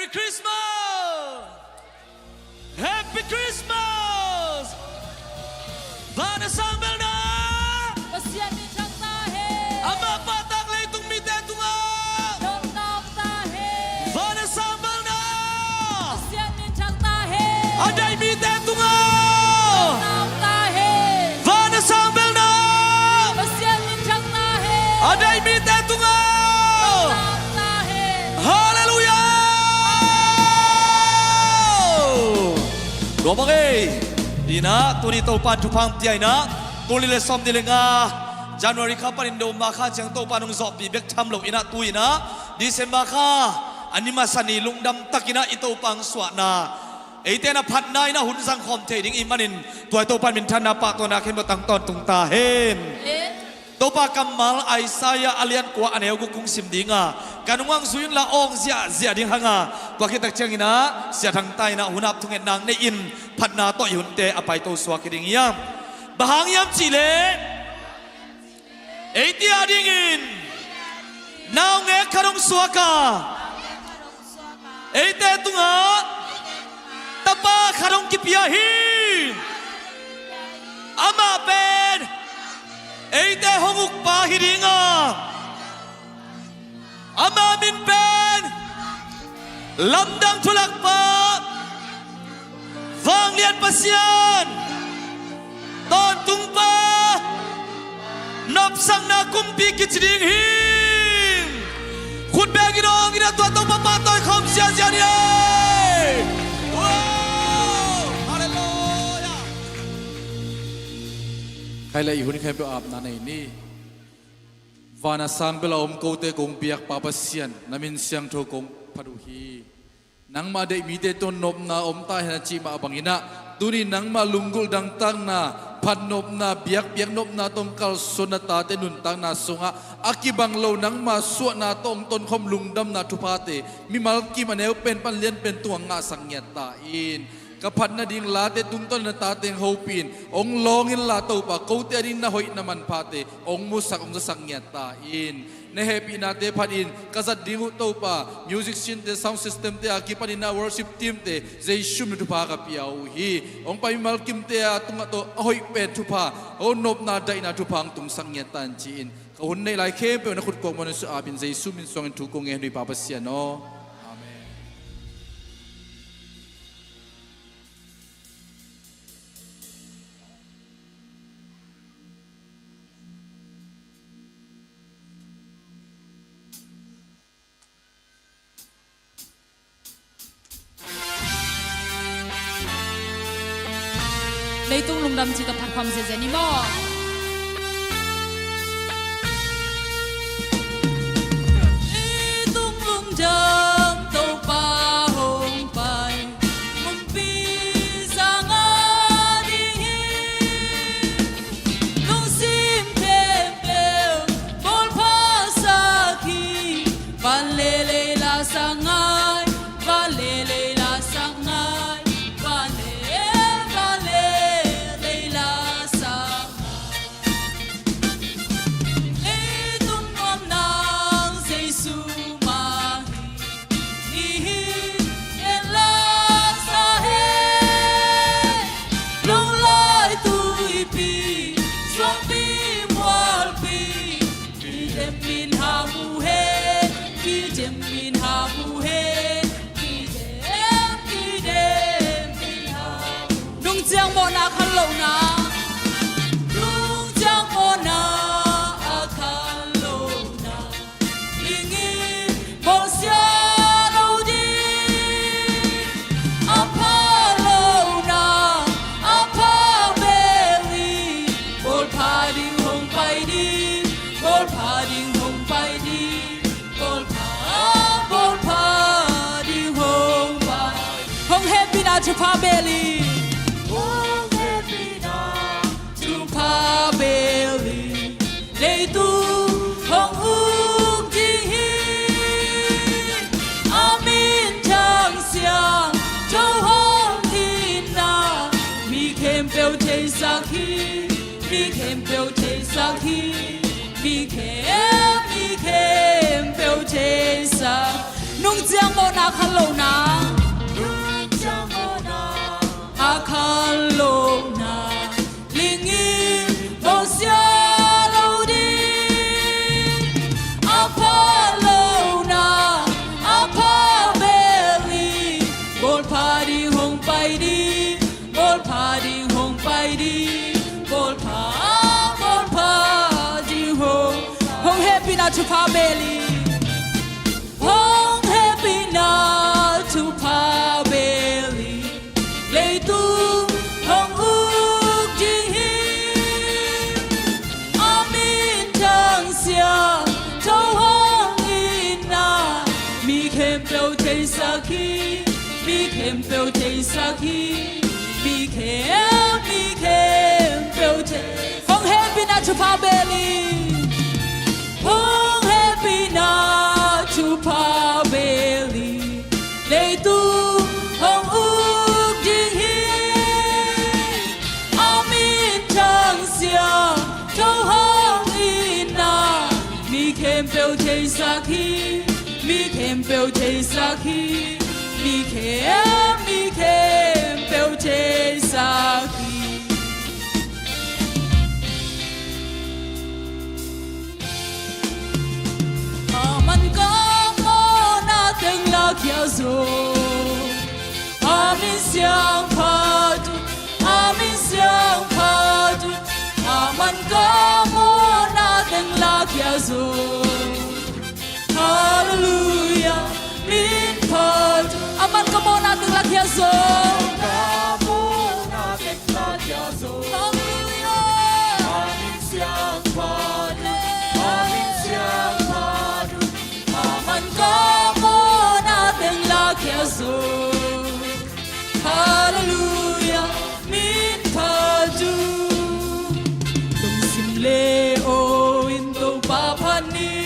Merry Christmas Happy Christmas Pada sambal na Pasian ni Chang Tahe Ama patang leitung mite tunga Dong Nong Tahe Pada sambal na Pasian ni Chang Tahe Adai mite tunga Dong Nong Tahe Pada sambal na Pasian ni Chang Tahe Adai mite tunga Dong Nong Tahe Haleluya Dua pakai Dina tuni topan tupang tiai na tuni le som dilenga January kapan indo maka jang topan ng zop bi bek tham lo ina tu ina December ka anima sani lungdam takina ito pang swana Eite na phatnai na hun sang khom the ding imanin tuai topan min thana pa to na khen batang ton tung ta hen Topa kamal Aisaya alian kwa aneu gu kung simdinga kanungang suyun la ong zia ding hanga kwa kitak changina sia thang tai na hunap thungen nang ne in phatna to yunte apai to swa kiding yam bahang yam chile eiti ading in naw nge kharong suaka eite tunga tapa kharong kipia hi ama pen Eite honguk pa hiringa Ama min pen Lamdang tulak pa Vang lian pasyan Ton tung pa Nop sang na kumpi kichiding him Khut be ginong ina tua tong papatoy khom sia niyaใครเลยหุ่นใครไปอาบน้ำในนี่วานาสังเบลาอมโกเตกงเปียกปาปเซียนนามินเสียงโทกงพัดุฮีนังมาเดมีเตต้นนบนาอมตาเฮนจีมาบังอินะตุนีนังมาลุงกุลดังตังนาพันนบนาเบียกนบนาตงกัลสุนตาเตนุนตังนาสุงะอากิบังโลนังมาสวนาตงตนคมลุงดำนาทุพาเตมีมัลกิมันเอวเป็นปันเลียนเป็นตัวงาสังเกตตาอินกับพันนาดิงลาเตตุงต้นนาตาเตงฮูปินองลองอินลาตูปะกูเตดินนาหอยนามันพาเตองมุสักองสังเงียตาอินเนเฮปีนาเตพัดอินกัจัดดิงุตูปะมิวสิกซินเตซาวด์ซิสเต็มเตอากิพันอินาเวิร์ชิปทีมเตเจชุมนุทุพากับยาวฮีองไปมัลกิมเตอาตุงะโตหอยเป็ดทุพาองนบนาไดนาทุพังตุงสังเงียตันจีนเขาหุ่นในหลายเข้มเป็นนักขุดกงมันสุอาบินเจชุมินสวงทุกงเงินด้วยปาปเสียโนในตุ้งลุงดำจีกับพันความเสียใจนี่บ่ตุ้งลุงดำโตป่าหงไปมุนปีสังอาดีลุงซิมเทมเปลบอลพาสาคีบันเลเลลาสังอาบันเลเลลาสังอาโมนาคันโลนาลุงจังโมนาอาคันโลนาลิงิบอสยาโลดีอาพาโลนาอาพาเบลีบอลพาดิงหงไปดีบอลพาดิงหงไปดีบอลพาดิงหงไปหงเฮปินาจะพาเบลีLê tu hồng ung chi hi Amin chang xiang châu hong thiên na Mi khem bèo chê sa khi Mi khem bèo chê sa khi Mi khem bèo chê sa nung giang mo na akalona akalona lingin bosya lodi apalona apabeli bol padi hong pai di bol padi hong pai di bol padi hong happy na to pabeli hong happy na to pabeli lay tu hong uk jing hi amin tang sia to hong ina mi kem peo te saki mi kem peo te saki mi kem peo te hong happy na to pabeli hong happy na to pabeli lay tu hong uk jing hi amin tang sia to hong ina mi kem peo te saki mi kem peo te saki mi kem peo te saki aman ka mo nating lakyazo amin siyang padu aman ka mo nating lakyazo hallelujah min padu aman ka mo nating lakyazo hallelujah amin siyang padu aman ka mo nating lakyazo hallelujah min padu tung simle o into papani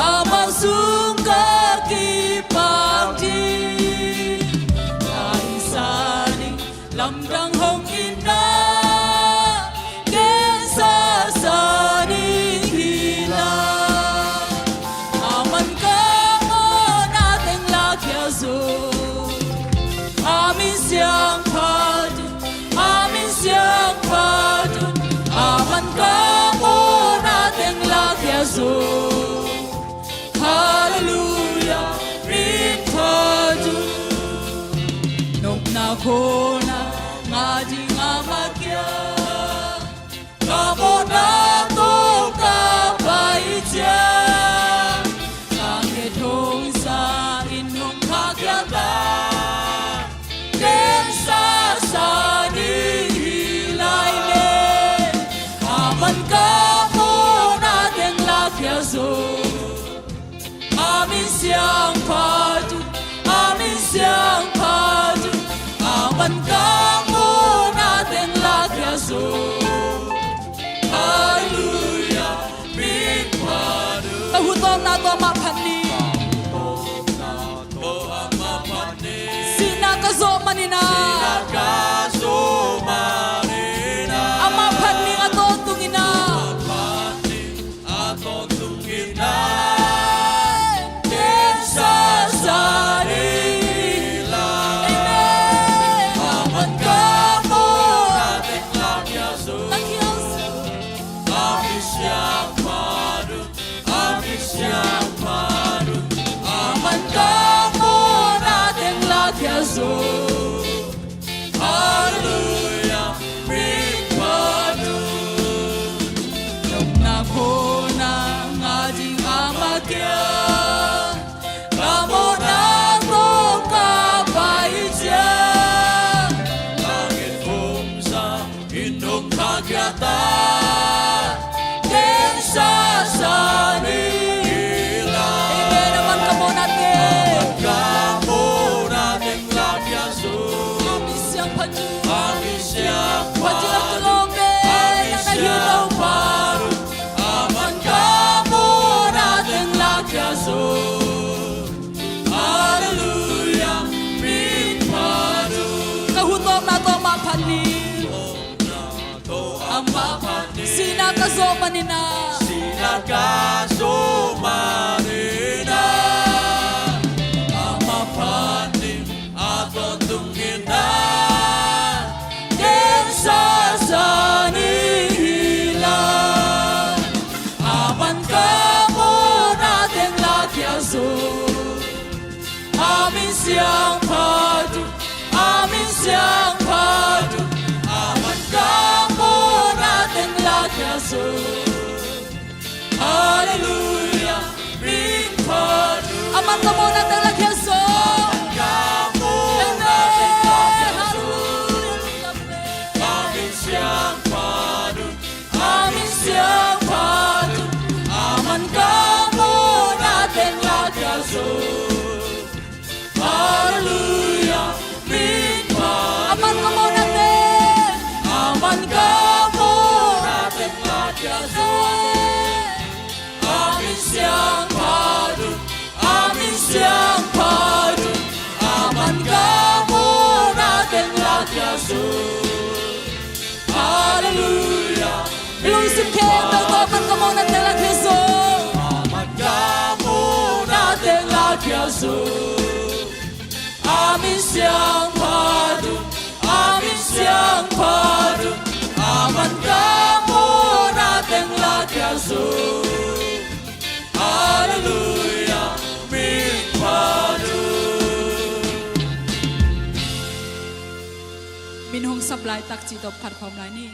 amang sungka ki pagdi kaisani lamdang hong ina kensa sani hila aman ka mo nating lakyazo amin siyang padu aman ka mo nating lakyazo hallelujah rin padu nung nakona ngadi nga magya kamo na to kapaitya langit hong sa inong kagyata kensa sa nihilay me aman ka mo nating lakyazo amin siyang padu aman ka mo nating lakyazo hallelujah min padu kahutom na to mapani sinakazo manina ama pani ato tungina kensa sari aman ka mo nating lakyazo amin siyang padu aman ka mo nating lakyazo hallelujah min padu nung nakona ngading amatya kamo na to kapaitya langit hong sa inong kagyata kensa sa nila amen naman ka mo natin lakyazo amin siyang padu padu na tulongbe na nahitaw pa aman ka mo nating lakyazo hallelujah min padu kahutom na to mapani ang mapani sinakazo manina come on natin lagyan so. Amin siyang padun, aman kamu natin lagyan so. Hallelujah, minpa. Aman kamu natin, aman kamu natin lagyan so. Amin siyang padun, aman kamu natin lagyan so. Hallelujah. Ilusip kayo, tawagpan ka muna natin Jesus. Aman ka muna natin Jesus. Amin siyang padun, aman ka muna natin Jesus. Hallelujah, min padun. Minhong sablay tak chitop khat khom lai ni.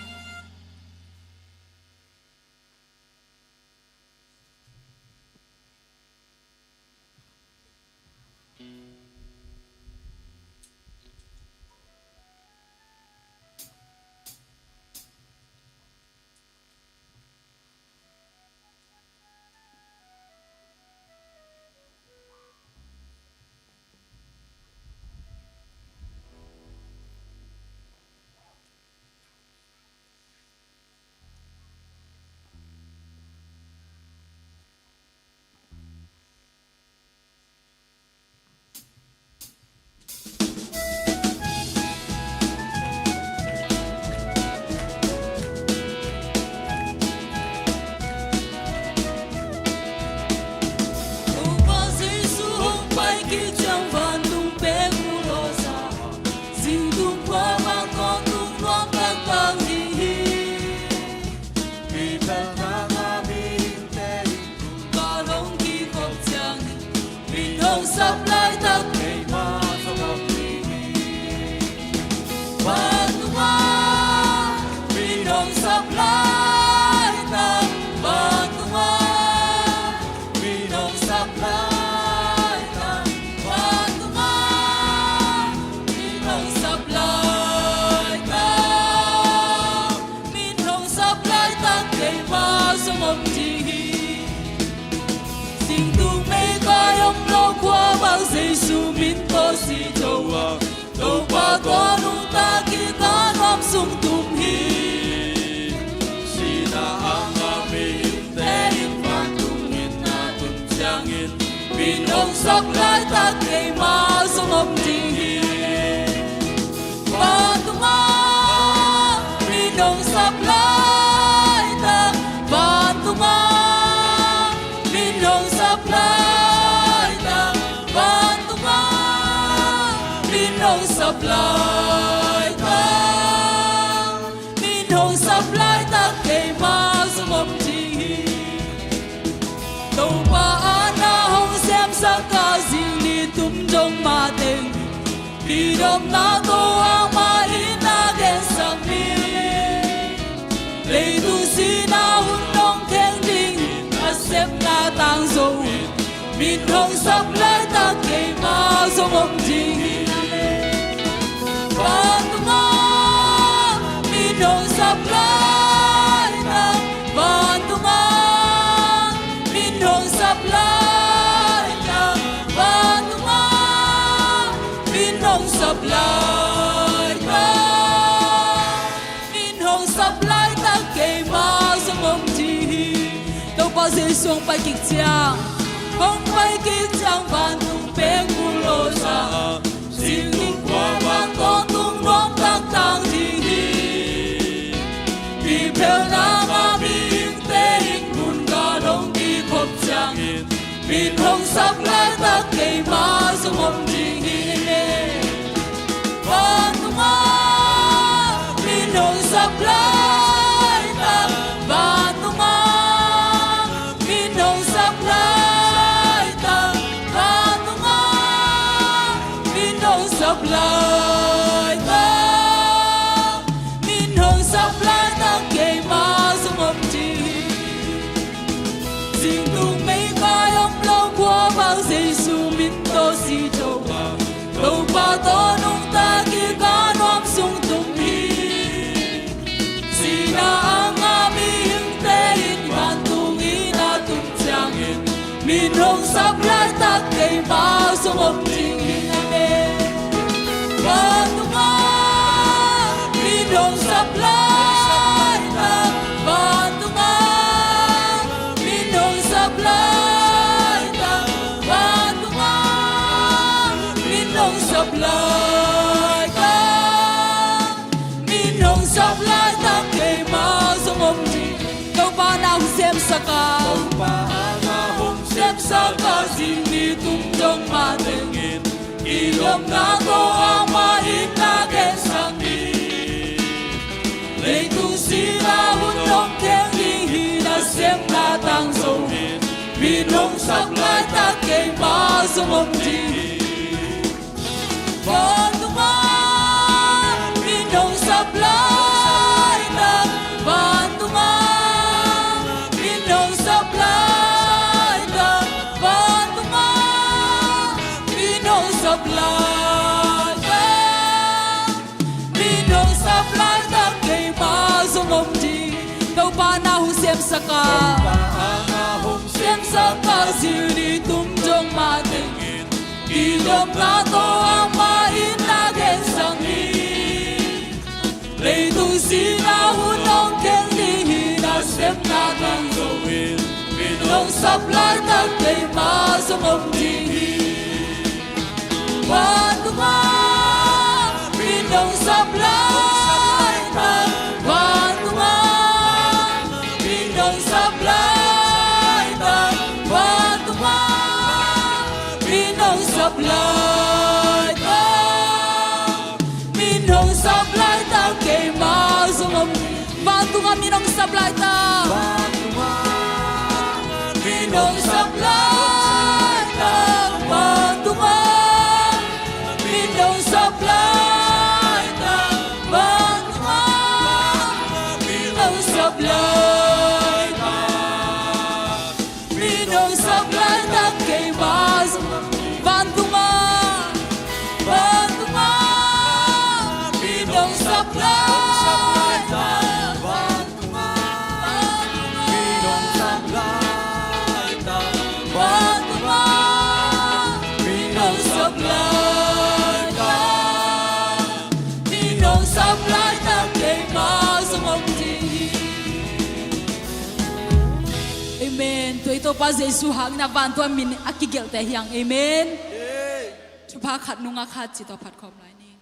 Giêsu min có si châu à, đâu qua có nung ta kita nom sung tum hi. Sina ang amin tein patung in na tum chang in, pinong sak lai ta kay ma sung om ting hi. Patuma pinong sak lai ta, patuma pinong sak lai. Supply ta, min hong supply ta kay ma sung om chi. Đâu pa ana hong xem sa ka zing ni tum jong ma teng, đi dom na to ang ma in na gen sang mi. Lei tu si na hun dong keng ding, asep na tang zo. Min hong supply ta kay ma sung om chi. Patuma minong supply ta, patuma minong supply ta, patuma minong supply ta, minong supply ta kay ma sung om chi. Đâu pa Giêsu ang pai kik chiang, hong pai kik chiang ban tung peng kulo sa. Xin kinh qua vang con tung non tăng tăng thiên hi. Vì theo nam a mi in te in kun ca đông đi khop chang in. Min hong sắp lại ta kay ma sung om thiên hi. Patuma min hong sắp lại ta, patuma min hong sắp lại ta, patuma supply ta, min hong supply ta kay ma sung om chi. Ding tung mấy cái ông lâu qua bao Giêsu. pa to nung tagi kanom sung tumhi sina ang aming tein ngantungin atong tiyangin minong sablay tak kay masong omtingin amen Bantunga minong sablay tak Bantunga minong sablay tak Bantunga minong sablay tak minong sablay tak kay masong omtingin kau pa na husem saka Sep saka sini tumjong matengin Ilom na ko ang mahitagin sakit Leitung sila hunong keng lihinasem na tangsohin Minong sablay takay masumom di Bantunga Minong sablay tak Bantunga Minong sablay tak Bantunga Minong sablay tak Minong sablay tak kay masumom di Kau pa na husem saka Siem saka sini tumjong matengin Ilom na to ang mahinagin sangin Leitung sina hunong keng lihinasem na tangsohin Minong sablay tak kay masumom di Bantunga Minong sablay tak Bantunga Minong sablay tak Bantunga Minong sablay tak Minong sablay tak kay masumom Bantunga minong sablay tak Minong sablay tak Bantunga Minong sablay tak Bantunga Minong sablay tak Minong sablay tak kay masumom Bantunga Bantunga Minong sablay tak Bantunga Minong sablay tak Bantunga Minong sablay tak Minong sablay tak kay masumom di Amen. Tu ito pa Jesu hang na bantu amin akigel te hiang. Amen. Tu pa khat nunga khat si to phat khom lai ni.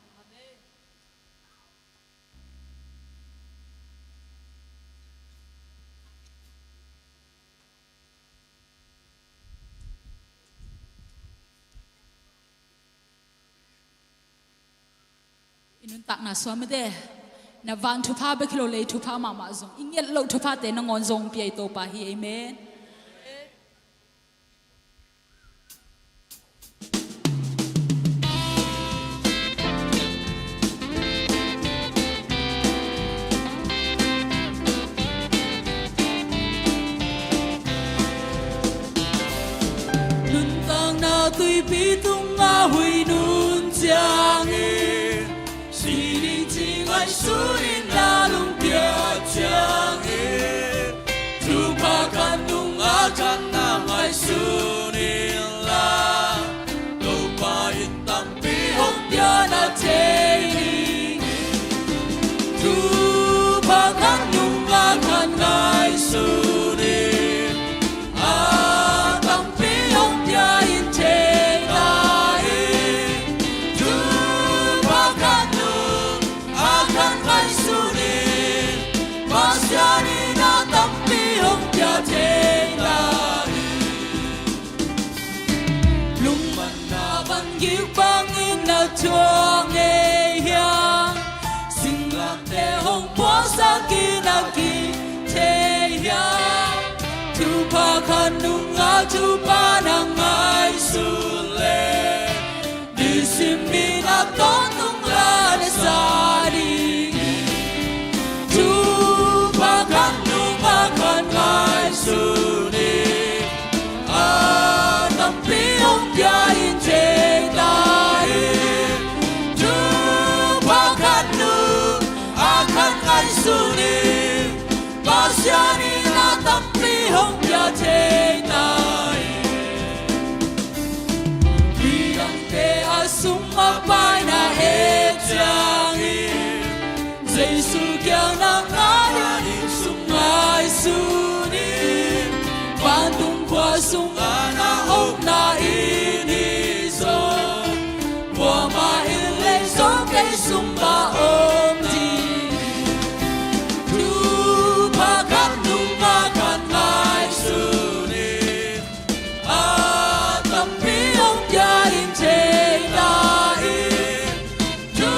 Inun tak na swam de. Na van tu pa be kilo le tu pa mama zong. Inget lo tu pa te na ngon zong pi ito pa hi. Amen. Luntang na tuy pitung nga hui nun jiang e Sining jing ai sunin la lung pia jiang e Tu pa kan nung a kan nang ai sunin la Lo pa in tam pi hong pia na te ni Tu pa kan nung a kan ai sunin a tam pi hong pia in te na e Tu pa kan nung a kan ai sunin Pasya ni na tam pi hong pia te na e Lung man na ban giu bang in na chuang e hiang Sing lam te hong po sa ki na ki te hiang Tu pa kan nung a tu pa nang ai su le Di sim mi na ton nung la le sa di Tu pa kan nung a kan ai su ni A nam pi hong pia in te na e sumba om di tu pakat nunga kan ngai suni tapi om jain cendai tu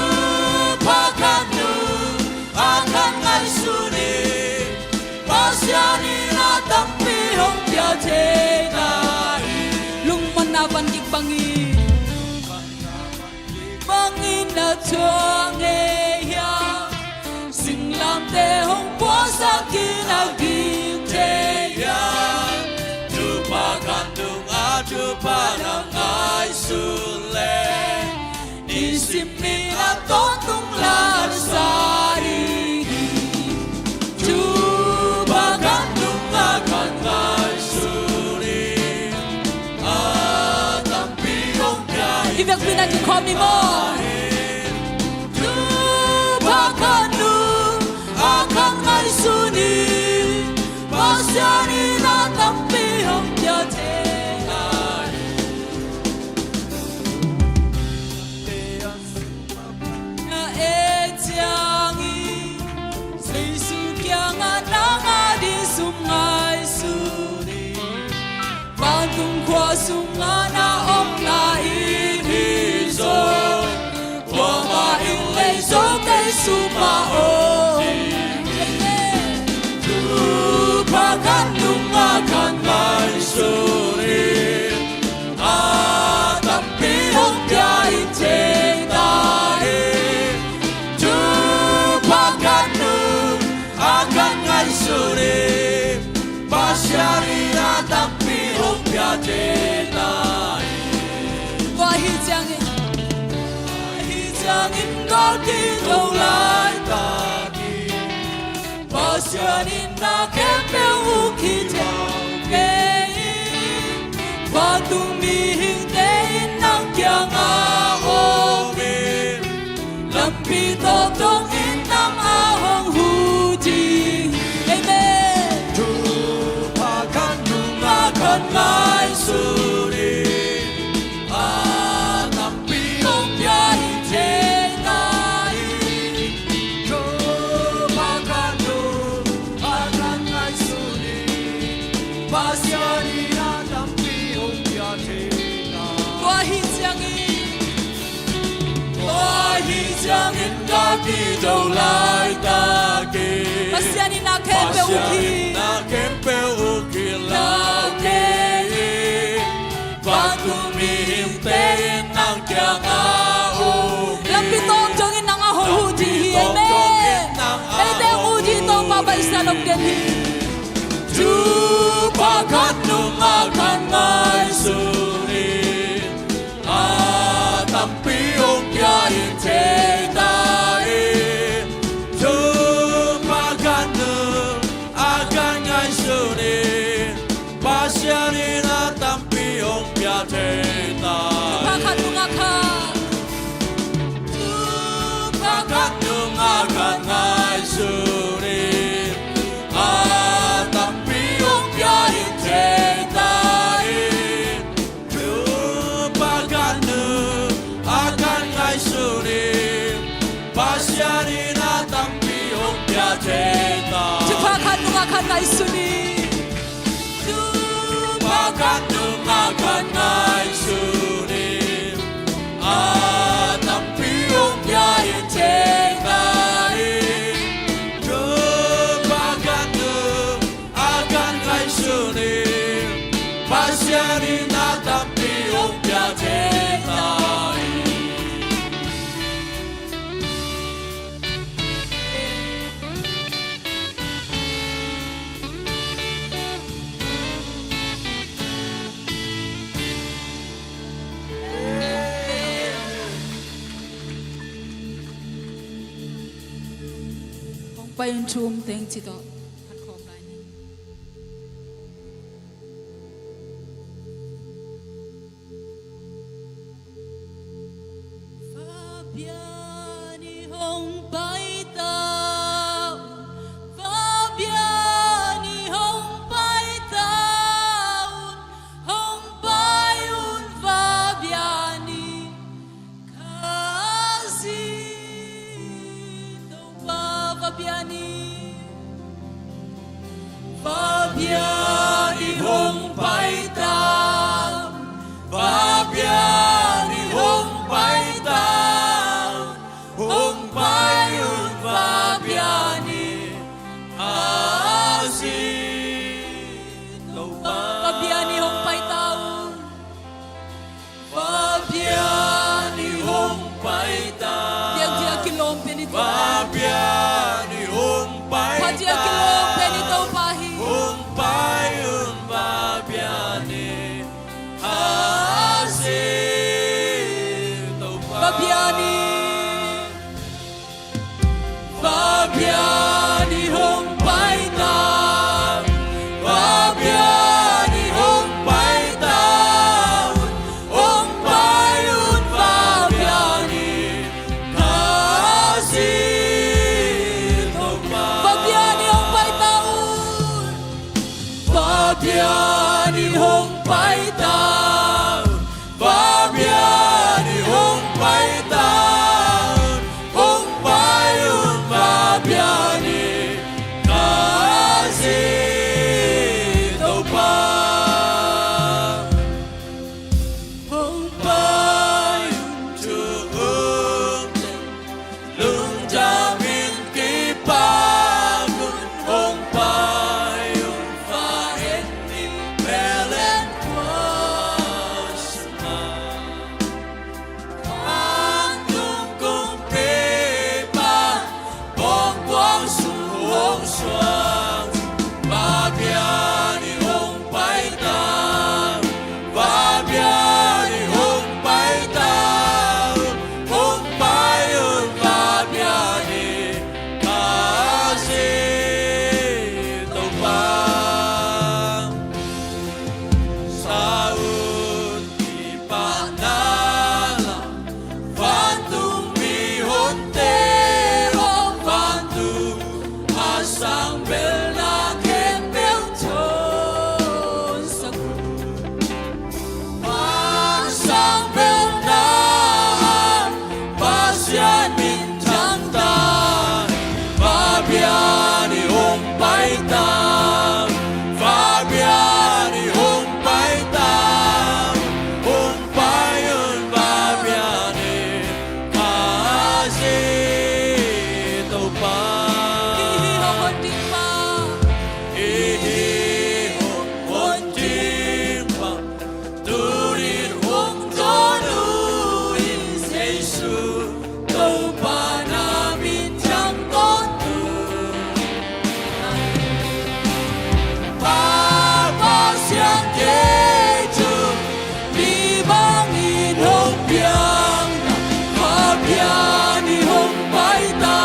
pakat nung akan ngai suni pasyani na tapi om dia cendai lung manaban kik bangi bangin na chuang e ya sing lam te hong po sa kinaging te ya tu pakan dung a tu panang ai sule isim ni na totung lar sari tu pakan dung a kan ai suni a tapi ong gai ibig pinagkikomi mo tu pakan nung akan ngai suni pasyani na tapi hong dia te na e tiangi sei su kyang ananga di sungai suni Bantung kwa sungana om na ini zo Wama inle zo kay suma o tu pakan dung a kan ai suni a tapi ong gai te dai tu pakan dung akan ai suni pasyari na tapi ong gai te dai Wahi jangin ko di đâu lại ta ki Pasyanin na kepe uki te Kwa tumihing tein ng kiyang ahongin Lampi totong inang ahong hudi Amen tu pakan dung akan ai suni a tapi ong gai te dai tu pakan dung akan ai suni pasyani na tapi ong gai te dai Wahi jangin ka di đâu lại ta ki Pasyanin na kepe uki na kempe uki lao ki patumihim tein ng kiyang ahong Lampi totong inang ahong hudi Amen Ete ang hudi to pabaysalog din tu pakat nung akan ay suni a tapi ong gai te dai tu pakat nung akan ay suni pasyani na tapi ong gai te dai Pakat mungakan pakat nung akan ay suni a tapi ong gai te dai tu pakat nung akan ay suni pasyani na tapi ong gai te dai Pakat mungakan na isuni pakat nung akan ay suni a tapi ong gai te dai tu pakat nung akan ay suni pasyani na tapi ong gai te dai Payon chum teng chito Hat khom lai ni Fabiani hong pai tao Fabiani hong pai tao Hong pai un Fabiani Kasi Fabiani Fabiani hong pai ta Fabiani hong pai ta hong pai un Fabiani kasi topa Fabiani hong pai ta Fabiani hong pai ta Fabiani hong pai ta hong pai un Fabiani kasi topa hong pai un chuung lung jamin kipa kun hong pai un fa en ni belen was an tung kung pipa bong quang su hong xuang Fabiani hong pai ta Fabiani hong pai ta hong pai un Fabiani kasi topa saud ipanala Fantung bihonte oh fantung asang bel na kembel chon saku asang bel na pasyan min chang ta Fabiani hong pai ta Fabiani hong pai ta hong pai un Fabiani kasi topa Ihi hong timpa Ihi hong timpa Turin hong tonu is Jesus topa namin chang kontu Papa siang keju Libangin hong piang Fabiani hong pai ta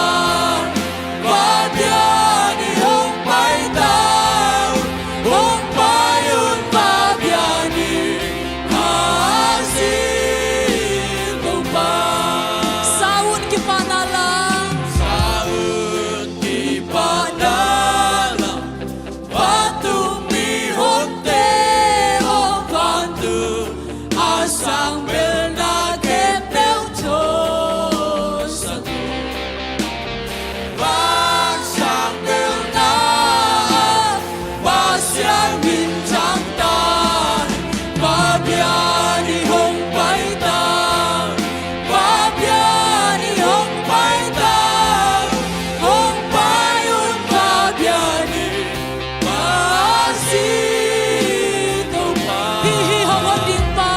Fabiani hong pai ta hong pai un Fabiani kasi topa Saud ki panalang Saud ki panalang Patung bihonte oh patung asang bel na kembel chon satu Pasang bel na pasyan min chang tan Fabiani hong pai ta Fabiani hong pai ta hong pai un Fabiani kasi topa Hihi hong ding pa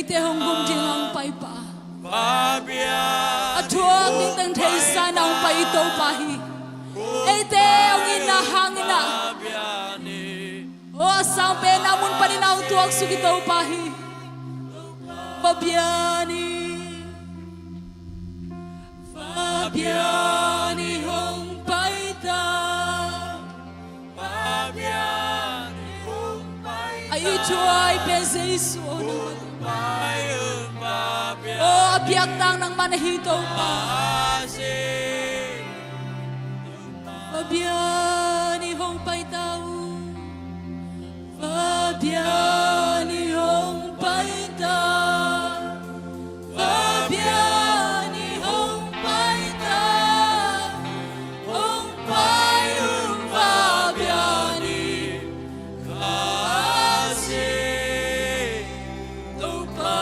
te hong gum ding ang pai pa Babia athuak ding tang thei sa nang pai to pa hi ei te ong in na hangin na o sang pe na mun panin au tuak su ki to pa hi Fabiani Fabiani hong pai ta Fabiani hong pai ta ai chuai pe Jesus oh biak tang nang manahito pa Fabiani hong pai tao Fabiani hong pai ta Fabiani hong pai ta hong pai Fabiani kasi tao pa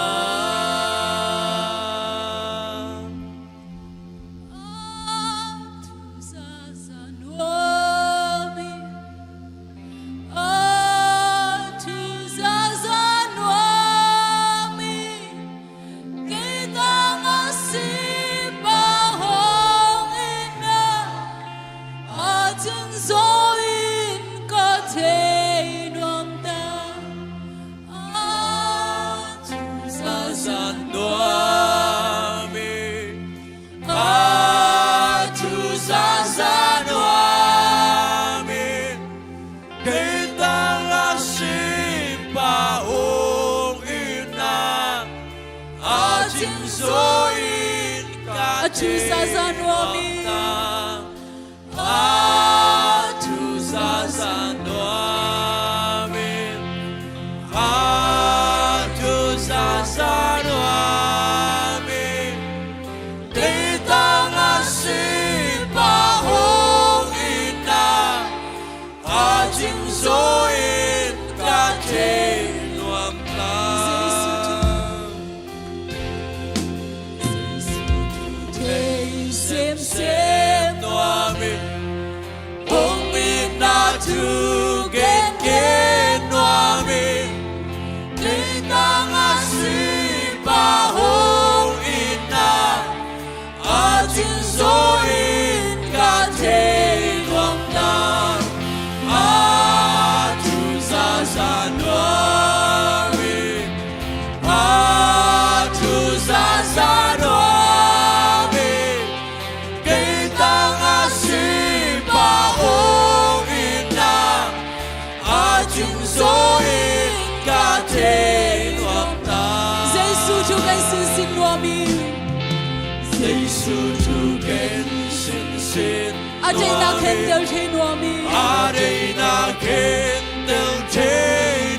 Adena kendel te noami Adena kendel te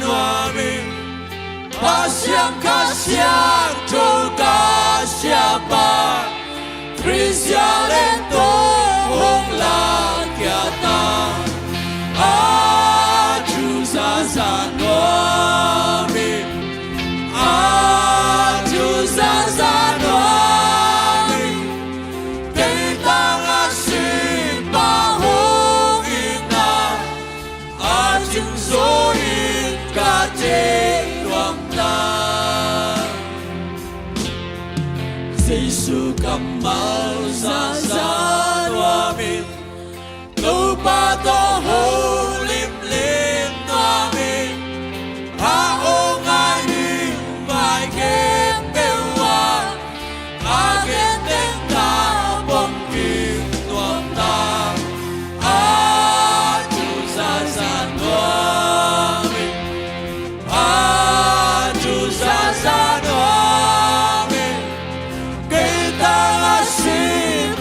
noami Kasyam kasyam to kasyapa Krisya lento hong lakyata Aju zazan noami Aju zazan noami Kitang Giêsu kamal sa noamin lupa to lim lim noamin haong ai đi vai kem bewa agen teng ta bom kim tuam ta aju sa noamin aju sa noamin kita ngasih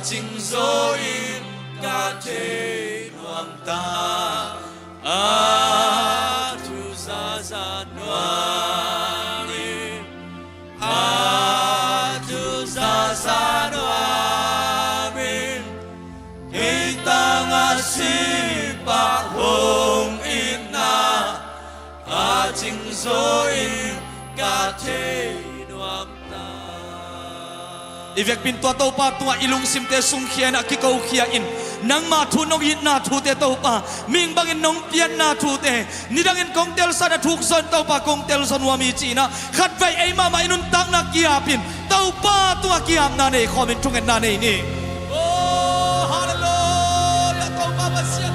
chính dối cả thế nuông ta tu za za nuông tu za za nuông kita ngasih pak hong ina chính dối cả thế nuông ta Ivek pin tua tau pa tua ilung sim te sung khia na ki kau khia in nang ma thu nong hit na thu te tau pa ming bangin nong pian na thu te nidangin kong tel sa da thuk son tau pa kong tel son wa mi chi na khat vai ai ma mai nun tang na kia pin tau pa tua kiam na nei comment tung en na nei ni oh hallelujah tau pa basia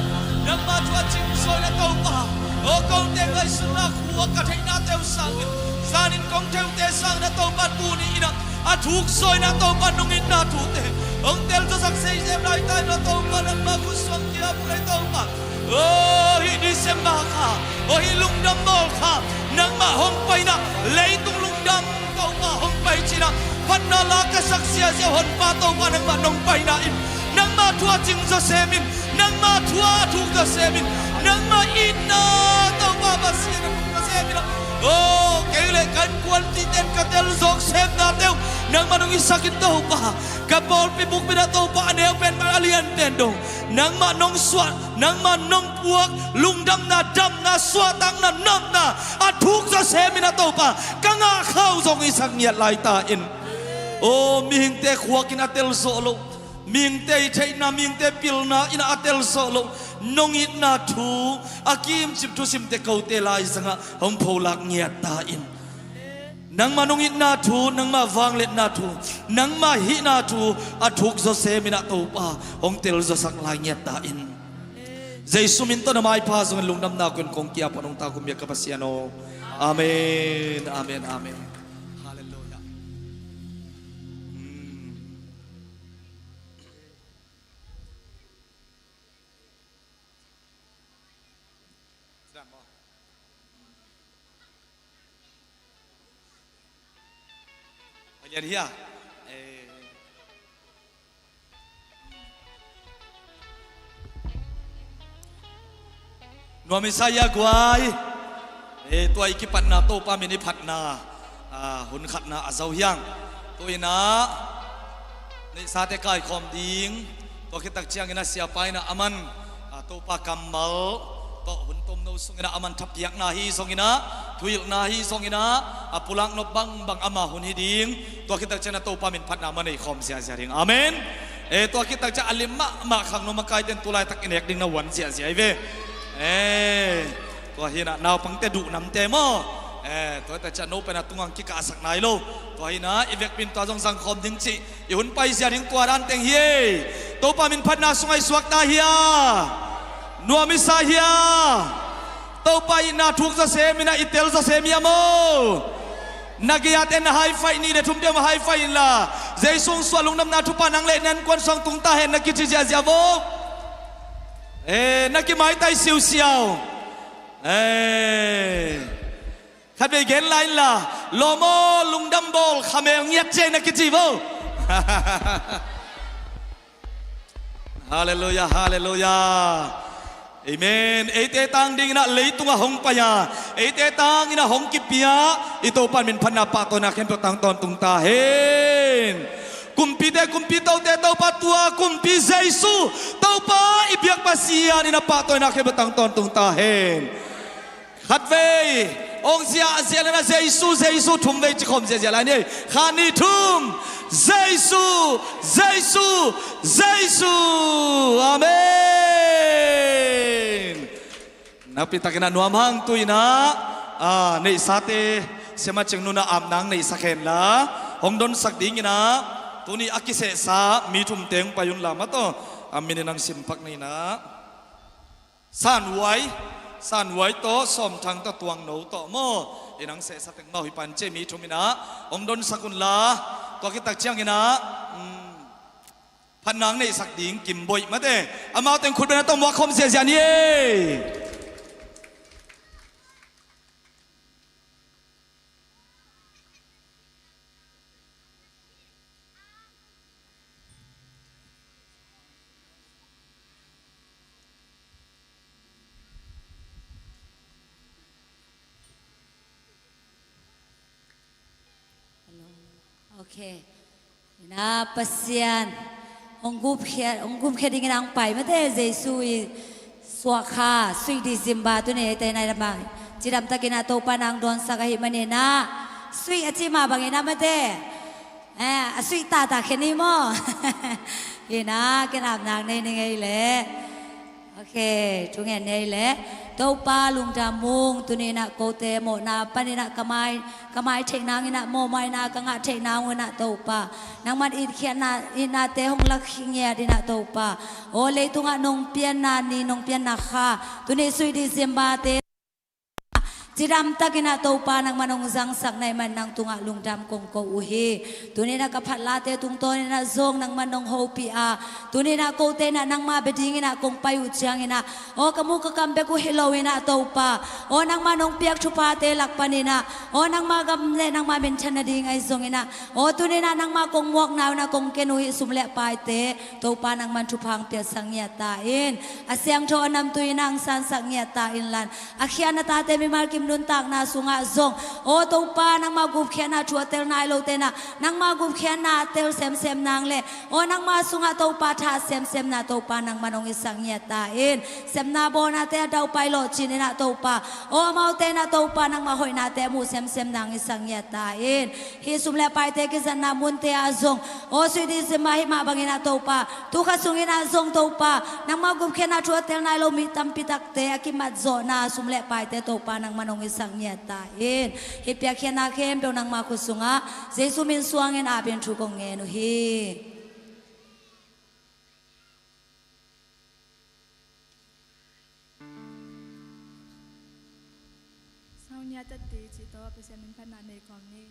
nang ma tua ching so na tau pa oh kong te ngai sun na khu ka thai na teu sang sanin kong teu te sang na tau pa tu ni ina a thuk soi na to pa nung in na thu te ong tel to sak sei sem lai tai na to pa na ma ku swang kia pu lai to pa oh hi December kha oh hi lung dam bol kha nang ma hong pai na lei tung lung dam to pa hong pai chi na pan na la ka sak sia sia hon pa to pa nang ma nong pai na in nang ma thua ching zo semin nang ma thua thuk zo semin nang ma in na to pa ba sia na ku semin oh kele kan kuan ti ten ka tel zok sem na teu nang manung isakit to pa kapol pibuk pina to pa aneo pen alian tendo nang manong swat nang manong puak lungdam na dam na swatang na nam na athuk sa semina to pa kanga khau zong isak niat lai ta in oh ming te khuakin atel solo ming te thei na ming te pil na ina atel solo nong it na thu akim chim tu sim te kau te lai sanga hom pholak niat ta in nang manung it na thu nang ma wang let na thu nang ma hi na thu athuk zo se mina to pa hong tel zo sak lai niat ta in Jesu min to na mai pa zong lungdam na kun kong kia panong ta kum ya kapasiano amen amen amen hallelujah Yan hiya Nuami saya guai tuai kipat na to pa mini phat na hun khat na azau hyang toina ni sate kai khom ding to kitak chiang ina sia pai na aman to pa kamal to hun tom no sungina aman thap yak na hi songina thuil na hi songina apulang no bang bang ama hun hi ding to kitak chana to pa min phat na manei khom sia sia ring amen to kitak cha alim ma khang no makai ten tulai tak inek ding na wan sia sia veตัวหินะนาวปังเตดุนำเตมอตัวแต่จะโนเป็นตุงังกิกาสักนายโลตัวหินะอีเวกปินตัวจงสังคมถึงจิอีหุ่นไปเสียถึงตัวด้านเต็งเฮียตัวปามินพัดนาสุงไอสวักตาเฮียนัวมิสาเฮียตัวไปนาทุกจะเสมินาอิเตลจะเสมียโมนักยาเต็นไฮไฟนี่เดทุ่มเดียวมาไฮไฟล่ะเจสุงสวลุงน้ำนาทุปานังเล่นนั้นควนสองตุงตาเห็นนักกิจเจียเจียโบนักกิไม้ไตเสียวเสียวขัดไปเห็นไรล่ะโลโมลุงดัมโบลขามเองเงียบเจนักกิจิโบฮาเลลูยาฮาเลลูยาเอเมนเอเตตังดิ่งนะเลยตุงหงปยาเอเตตังอินะหงกิปยาอิโตปันมินพันนาปะตนักเห็นตัวตังตอนตุงตาเห็นกุมพีเตกุมพีเต้าเตเต้าปะตัวกุมพีเจสุเต้าปะอิเบียกปะเสียนี่นะปะตัวนักเห็นตัวตังตอนตุงตาเห็นขัดเวองเสียเสียเลยนะเจสุทุ่มเวจิคมเสียอะไรนี่ขานีทุ่มเจสุอาเมนนับปีตะกินนัวมังตุยนะในสาเตเสมาจึงนุนะอาบนางในสักเห็นละหงดนสักดิ่งนะตัวนี้อักกิเสสามีทุ่มเต็งไปยุนลามาต่ออามินนังสิมพักนี่นะสานไว้โตสมทางตะตวงหนูต่อโมไอ้นังเสสักเต็งมาหิปันเจมีทุ่มนะหงดนสักุลลาตัวกิตักเชียงนะพันนางในสักดิ่งกิมบอยมาเต้อามาเต็งขุดเป็นต้มวักคมเสียเสียนี่ เคนะปัสยันองกุบเขียดิ่งนางไปไม่ได้เจสุยสวาคาสุยดิซิมบาตุเนี่ยแต่ในระบางจิรำตะกินาโตปานางดอนสักหิมันเนนะสุยอจิมาบางเนะไม่ได้สุยตาเขนิโมเห็นนะกินอาบนางในยังไงแหละโอเคทุกอย่างในแหละโตปาลุงจามุงตุนีนะโกเตโมนาปนินะกมายเทนางอินะโมไมนากังะเทนางวนะโตปานางมันอิเขียนาอินาเตหงลักขิงเยดินะโตปาโอเลยตุงะนงเปียนนานีนงเปียนนาคาตุนีสุยดิเซมบาเตจิรำตะกินาโตปานังmanong zang sak nai man nang tunga lungdam kong ko uhi tuni na kaphatlate tung to ni na zong nang manong hopi a tuni na ko te na nang ma beding ina kong payu chiang ina o kamu ka kambe ko helowina to pa o nang manong piak chupa te lakpanina o nang ma gamle nang ma mention na ding ai zong ina o tuni na nang ma kong muak naw na kong kenuhi sumle pai te to pa nang man chupang pia sangya ta in asyang tho nam tuinang san sangya ta in lan akhian na ta te mi mal kim nun tak na sunga zong o to pa nang magup khian na chua tel nai lo te na nang magup khian na tel sem nang le o nang ma sunga to pa tha sem na to pa nang manong isang ya ta in sem na bo na te dau pai lo chin na to pa o mau te na to pa nang ma hoi na te mu sem nang isang ya ta in hi sum le pai te ki zan na mun te a zong o sui di se ma hi ma bang ina to pa tu kha sung ina zong to pa nang magup khian na chua tel nai lo mi tam pitak te akimat zo na sum le pai te to pa nang manong isang ya ta in hi pya khian na khem pe nang ma ku sunga jesu min suang en a bin thu kong nge nu hi sau nhà tất tỷ chỉ toไปเสียมันพันนาในกองนี้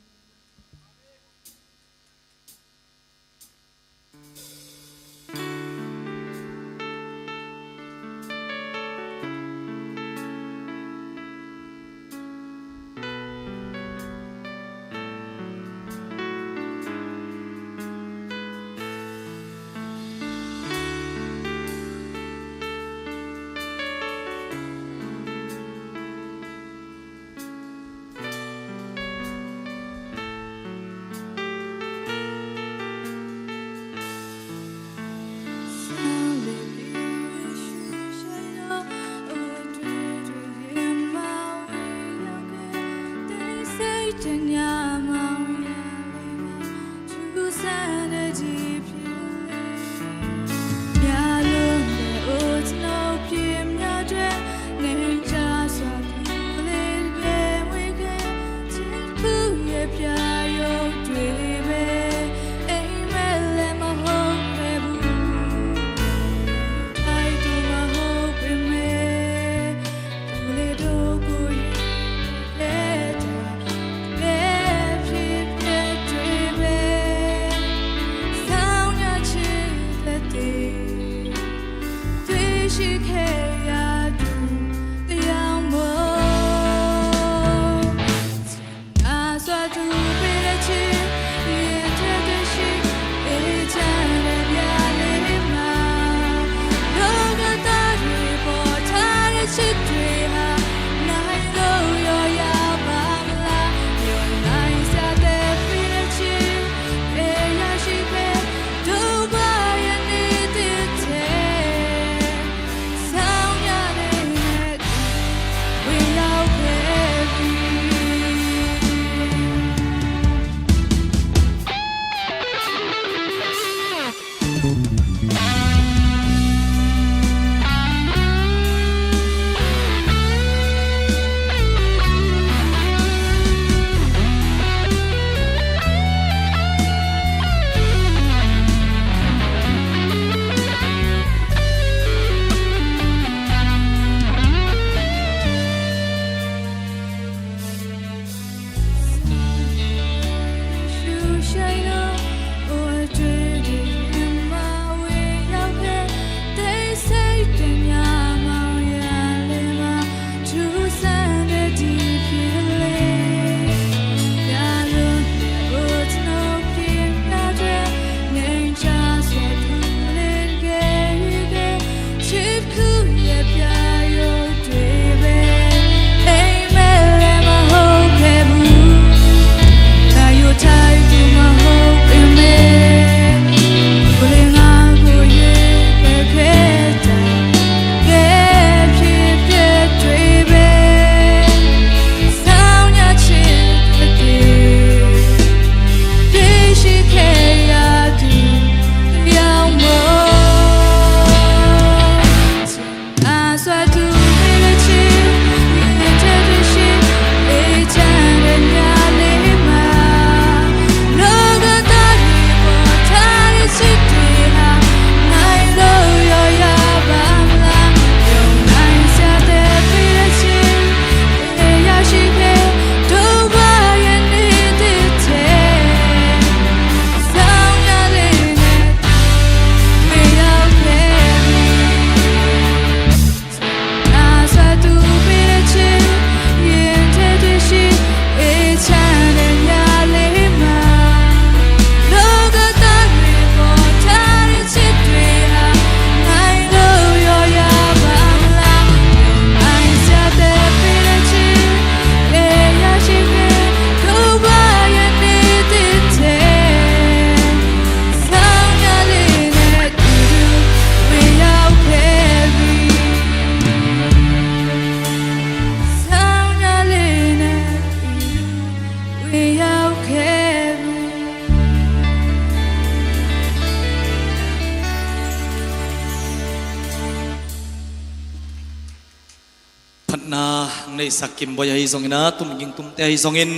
na nei sakim boya hi zongina tum ging tum te hi zongin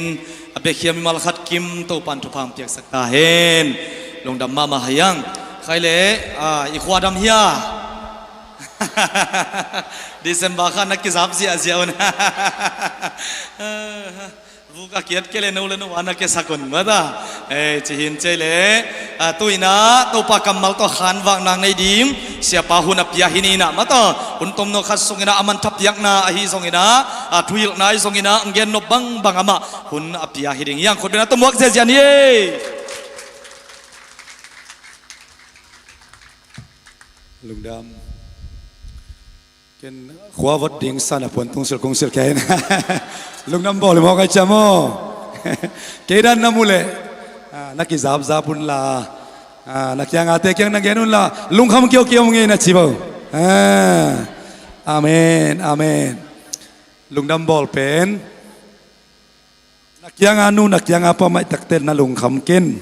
abe khiam mal khat kim to pan thu phang piak sakta hen lungdam ma hayang khaile i khwadam hiya December khan nak kizap si aziaun vuka kiat kele no le no ana ke sakon mata chihin chele tuina to pa kamal to khan wang nang nei dim siapa hun apia hinina mata untom no khas songina aman thap yak na ahi songina thuil nai songina ngen no bang bang ama hun apia hiding yang khodena to muak jejan ye lungdam ken khwa wat ding sana pon tung sil kong sil kain lungdam bol mo ka chamo kedan namule nakizap zapun la nakyang ate kyang nagenun la lungkham kyo kyo nge na chibo amen amen lungdam bol pen nakyang anu nakyang apa mai takten na lungkham ken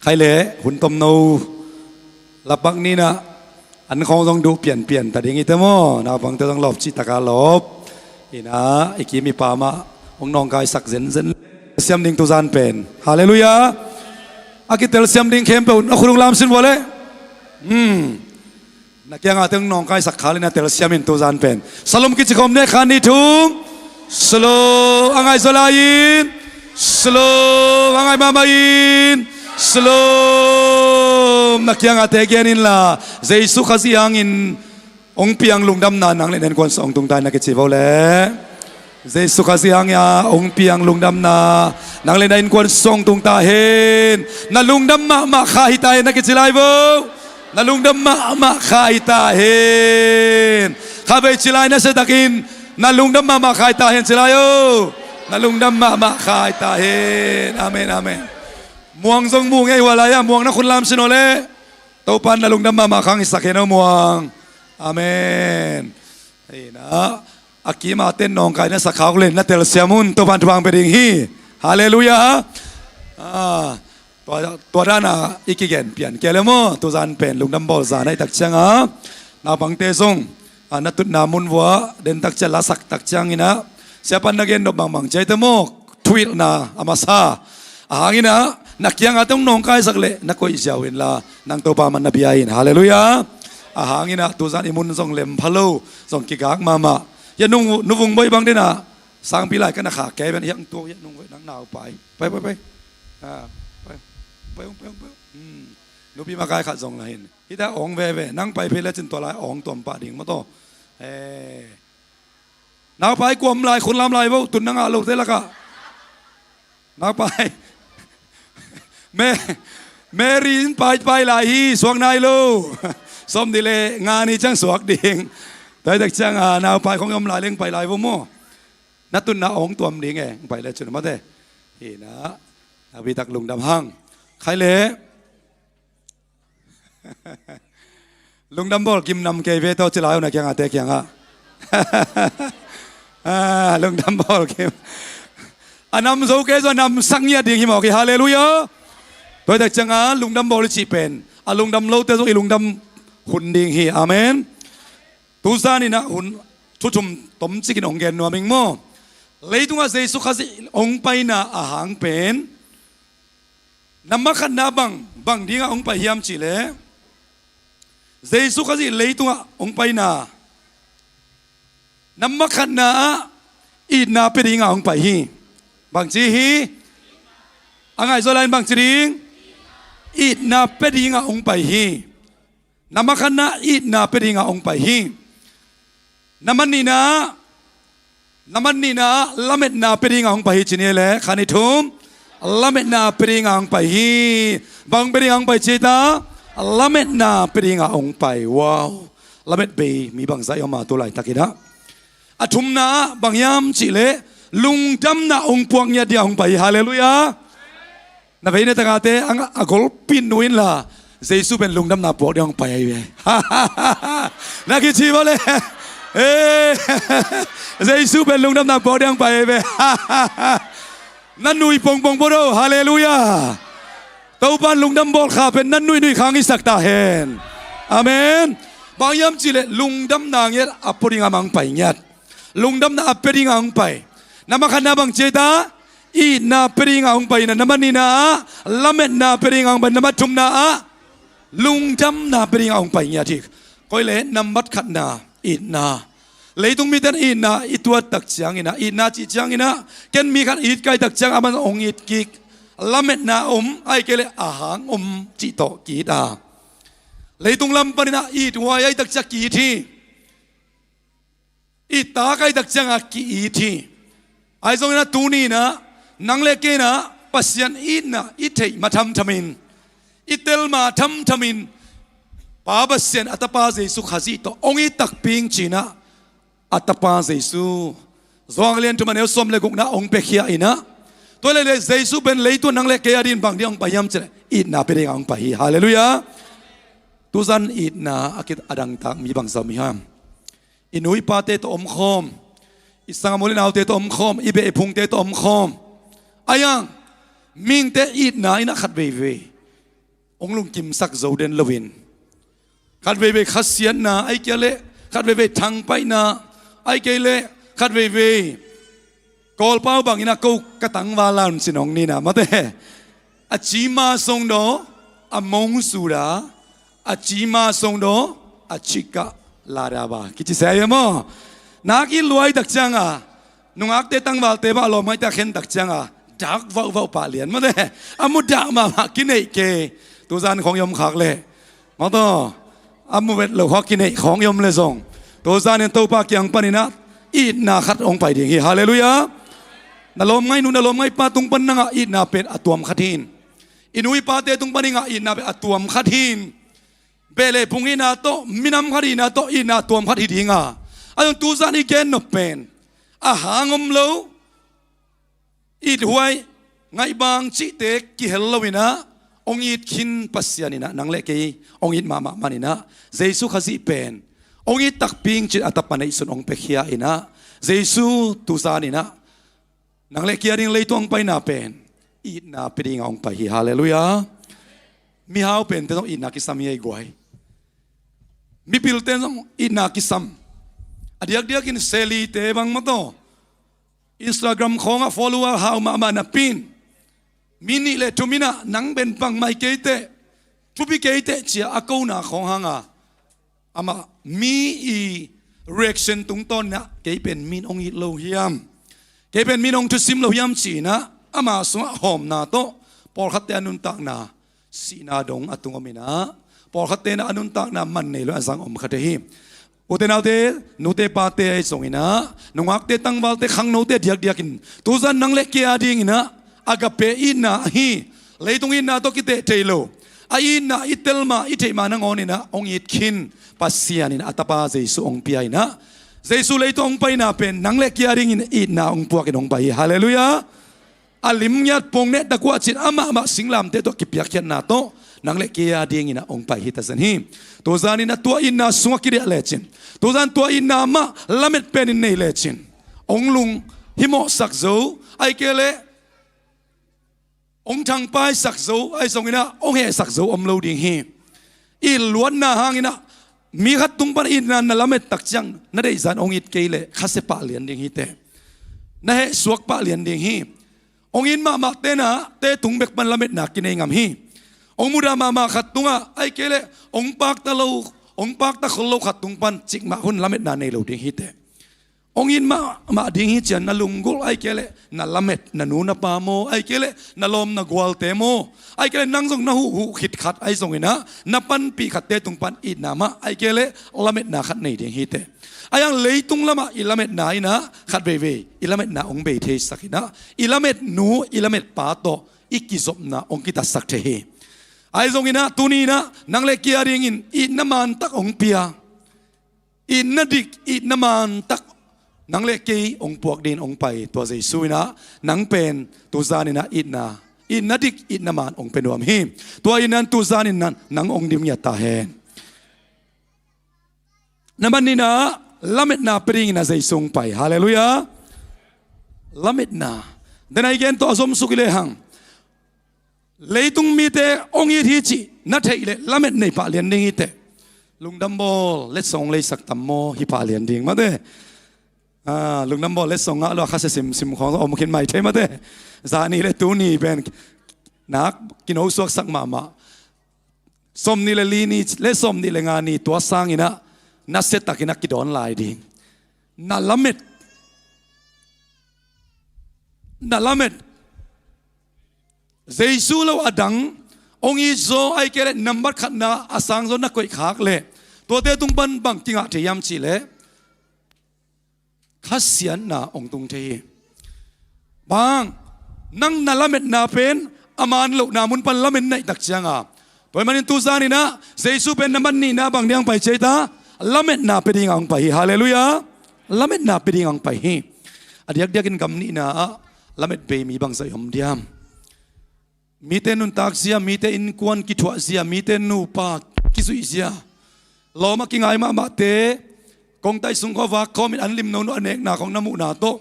ใครเลยหุ่นต้มนูลับบังนี่นะอันคงต้องดูเปลี่ยนแต่เดี๋ยวนี้เถอะมั้งนะบางเถอะต้องหลบจิตตะการหลบอีนะอีกี้มีป่ามาองน้องกายสักเซนเสียมดิ่งตุจานเป็นฮาเลลูยาอากิเตลเสียมดิ่งเข้มเป็นนักคุณลามสินวะเลยนักยังอาตึงน้องกายสักขาเลยนะเตลเสียมินตุจานเป็นสลมกิจกรรมเนี่ยขันนี่ทุ่มสโลอังไงสลายินสโลอังไงมามายินShalom nakyang ate genin la Jesu kasi angin ong piang lungdam na nang lenen kon song tung tay nakichibaw le Jesu kasi angya ong piang lungdam na nang lenen kon song tung tahin na lungdam ma kahitahin nakichilay bo na lungdam ma kahitahin kabay chilay na sa takin na lungdam ma kahitahin chilayo na lungdam ma kahitahin amen amen muang zong mu ngay walaya muang na kunlam sinole taupan na lungdam mamakang isakeno muang amen ay na aki maten nong kay na sa kaulen na tel siamun taupan tupang peding hi haleluya tua na ikigen pian kele mo tuzan pen lungdam bol zanay takchang na bang tesong natut namun wa den takcha lasak takchang ina siapa nagen no bang jay mo tweet na amasa ahangin na nakyang atong nong kay sakle nakoy jawin la nang to pa man nabiyahin haleluya ahangin na tuzan imun song lem phalo song kigak mama ya nung nuvung boy bang din na sang pilay ka nakha kay ben yang to ya nung nang naw paiไปnubi makay khat song lahin hita ong ve nang pai phela chin to lai ong tom pa ding ma to naw pai kwam lai khun lam lai bo tun nang a lo te la ka naw paiแม่รินไปหลายฮีสวงนายโลส้มดีเลยงานนี้จังสวกดิ่งแต่จากจังนาวไปของกำลายเลี้ยงไปหลายบ่มั่วนัดตุนนาองตัวมันดิ่งไงไปเลยจนมาเด้เห็นนะนาวิตักลุงดำห้างใครเละลุงดำบอกกิมนำเกยเวทเอาจะลายเอาหนักยังอาเตกยังลุงดำบอกกิมนำโซเกสนำสังเงียดิ่งหิมอกฮาเลลูยาโดยแต่จังลุงดำบอลจีเป็นลุงดำโลเตอร์ลุงดำหุ่นดิ่งฮีอาเมนทุสานี่นะหุ่นชุมต้มจิกินองเกนนัวมิงโมเลยตัวเจสุขัสองไปนะอาหารเป็นน้ำมันขันน้ำบังดิ่งองไปยามจิเลเจสุขัสเลยตัวองไปนะน้ำมันขันน้าอีน่าเป็นดิ่งองไปฮีบางจีฮีอังไงโซลันบางจีดิ่งอีน่าเป็นดิ่งองไปฮีน้ำมันขันน้าอีน่าเป็นดิ่งองไปฮีน้ำมันนี่นะละเม็ดนาเปริงองไปจีนี่แหละขันิทุมละเม็ดนาเปริงองไปฮีบางเปริงองไปจีตาละเม็ดนาเปริงองไปว้าวละเม็ดเบย์มีบางสายออกมาตัวไหลตะกี้นะอาทุมนาบางยามจีเล่ลุงจำนาองพวงเนี่ยเดียวองไปฮาเลลูยานาเวนี่ตะกาเตอังอากอลปินวินล่ะเจสุเป็นลุงจำนาพวกเดียวองไปไอ้เว้ยนักกิจวัตรเลยเจสุเป็นลุงดำนาปอดยังไปเว้ย นั่นนุยปงปงโบโรฮาเลลูยาเต้าปันลุงดำบอลข้าเป็นนั่นนุยข้างอิสักตาเฮนอาเมนบางยามจิเลลุงดำนางเยดอัปปริงามังไปเงียดลุงดำนาอัปปริงามังไปนามาขันนาบังเจตาอีนาปริงามังไปนะนามันนีนาละเม็ดนาปริงามังไปนามาทุมนาลุงดำนาปริงามังไปเงียดที่คอยเล่นนำบัดขัดนาอีนาเลยต้องมีแต่อีนาอีตัวตักจังอีนาอีนาจีจังอีนาเกันมีขันอีไก่ตักจังอามันองอีกิกละเม็ดนาไอเกลอาหารจิโตกีตาเลยต้องลำปนินาอีตัวไอตักจักกีทีอีตาไก่ตักจังอากีทีไอทรงนั้นตูนี่นะนังเล็กนะปัสยันอีนะอีเทมาทำมินอีเตลมาทำมินป้าปัสยันอัตปาเจสุขจิโตองอีตักปิงจีนะอัตปาเจสุจวงเลียนทุมันเอลสมเลกุกนะองเปขียอินะตัวเลยเจสุเป็นเลยตัวนังเล็กดินบางที่องไปยำเจอีนะเป็นองไปฮาเลลูยาตุซันอีนะอากิดอดังตักมีบางสามีฮามอินุยปาเตตอมคอมอิสังมุลินาวเตตอมคอมอิเบอพุงเตตอมคอมอายังมิงเตอีนะอินะขัดเวเวองลุงกิมสักโจเดนลวินขัดเวเวขัดเสียนนะไอเกเลขัดเวเวทางไปนะไอเกเลขัดเวเวกอลเป้าบางอินะกูกระตังวาลานสินองนี่นะมาเตอจีมาทรงโดอมงสุราอจีมาทรงโดอชิกะลาดาบาคิดเสียมั้งนักอิลวยตักจังนุ่งอักเตตังวาลเตบะลมไม่ตะเข็นตักจังดักว่าวป่าเลียนมาเตอามุดามากินไอเกตัวจานของยมขักเลยมาต่ออามุเวทเหล่ากินไอของยมเลยส่งตัวจานเนี่ยตัวปากยังปนินะอีนาขัดองไปดีฮาเลลูยานลมไงนุ่นลมไงปาตุงปันนังอีนาเป็นอตัวมขัดหินอินุยปาเตตุงปันิงอีนาเป็นอตัวมขัดหินเบลพุงอินาโตมินำขัดอินาโตอินาตัวมขัดหินงาอายุตัวจานอีเกนนเป็นอาหางมโลอีดหวยไงบางจิเตกิเฮลโลวินะองอีดขินปัสยานินะนังเล็กองอีดมามานินะเจสุขจิเป็นองอีดตักปิงจิตอัตปนัยสุนองเปขียอินะเจสุตุซานินะนังเล็กยาดิงเลยตัวองไปนาเป็นอีดนาเป็นองไปฮาเลลูยามีฮาวเป็นแต่ต้องอีดนากิสัมยัยกวยมีพิลเตนต้องอีดนากิสัมอดียกเดียกินเซลีเตบังมาโตInstagram ของ follower หามานับปินมินิเลทุมินะนังเป็นปังไม่เกยเตทุบิเกยเตเจียอากูนาของหางอามามีreaction ตรงต้นนะเกยเป็นมินองอิโลหิมเกยเป็นมินองทุสิมโลหิมจีนะอามาสงหอมนาโตปอลขัดเตนุนตักนาสีนาดงอตุงอมินะปอลขัดเตนอนุนตักนามันเนลอันสังอมขัดเฮมโอเตนาเตนูเตปาเตไอส่งอินะนุ่งอักเตตังบาลเตขังนูเตเดียกเดียกินตัวจันนังเล็กเกียดิ้งอินะอากาเปอินะฮีเลยตรงอินะโตกิเตเทโลไออินะอิเตลมาอิเทมานังอนินะองอิดขินปัสยานินะอัตปาเจสุองปีไอนะเจสุเลยตรงไปนะเป็นนังเล็กเกียดิ้งอินะอินะองพวกกินองไปฮาเลลูยาอาลิมยัดปงเนตตะกัวจิตอามาสิงลามเตโตกิปยักยันนาโตนังเล็กเกียดิ้งอินะองไปฮิตาสันฮีตัวจานินะตัวอินะสวกิเดเลจินตัวจานตัวอินามาละเม็ดเป็นในเลจินองลุงฮิโมสักโซไอเกเลองทางไปสักโซไอสงอินะองเฮสักโซอมโลดิงฮีอีล้วนนาหางอินะมีขัดตุงปันอินานละเม็ดตักจังนั่นได้จานองอิดเกเลขัดเสปะเลียนดิงฮีเตนั่นเหสวกปะเลียนดิงฮีองอินมาเตนะเตตุงเบกมันละเม็ดนักกินเองามฮีองมุดามาขัดตุงะไอเกเลองปากตะโลองปากตะขลุ่ขัดตุงปันจิกมาหุ่นละเม็ดนาในโลดิงฮิเตองอินมาดิงฮิจันนาลุงกุลไอเกเลนาละเม็ดนานูนาปาโมไอเกเลนาลมนากวลเตโมไอเกเลนั่งทรงนาหูขิดขัดไอทรงอินะนาปันปีขัดเตตุงปันอินามาไอเกเลละเม็ดนาขัดในดิงฮิเตไอยังเลยตุงละมาอิละเม็ดนาอินะขัดเวอิละเม็ดนาองเบเทสักอินะอิละเม็ดนูอิละเม็ดปาโตอิกิซบนาองกิตาสักเทเฮไอ้ตรงนี้นะตุนีนะนังเล็กเกียริงินอินน้ำมันตักองเปียอินนาดิกอินน้ำมันตักนังเล็กเกียองปวกดินองไปตัวใจซุยนะนังเป็นตัวซานินะอินนาดิกอินน้ำมันองเป็นรวมหิมตัวอินนั้นตัวซานินั้นนังองดิมยาตาเฮนน้ำมันนี่นะละเม็ดนาปริงนะใจซุงไปฮาเลลูยาละเม็ดนา dan ai gen to azom sukile hang leitung mi te ong yi thi chi na thei le lamet nei pa lian ding ite lungdam bol let song le sak tam mo hi pa lian ding ma de lungdam bol let song a lo kha se sim khong om khin mai the ma de za ni le tu ni ben nak kino suak sak ma som ni le li ni le som ni le nga ni to sang ina na set takina ki don lai ding na lamet Jesu lo adang ong i zo ai kele number khat na asang zo na koi khak le to te tung ban bang tinga the yam chi le khasian na ong tung the bang nang na lamet na pen aman lo na mun pan lamet nai tak changa toy manin tu zani na Jesu pen naman ni na bang diang pai cheita lamet na pe ding ang pai hallelujah lamet na pe ding ang pai hi adiak diakin gam ni na lamet be mi bang sai hom diam mite nun taksia mite in kuan ki thwa sia mite nu pa ki sui sia loma ki ngai ma te kong tai sung ko wa komit an lim no no anek na kong namu na to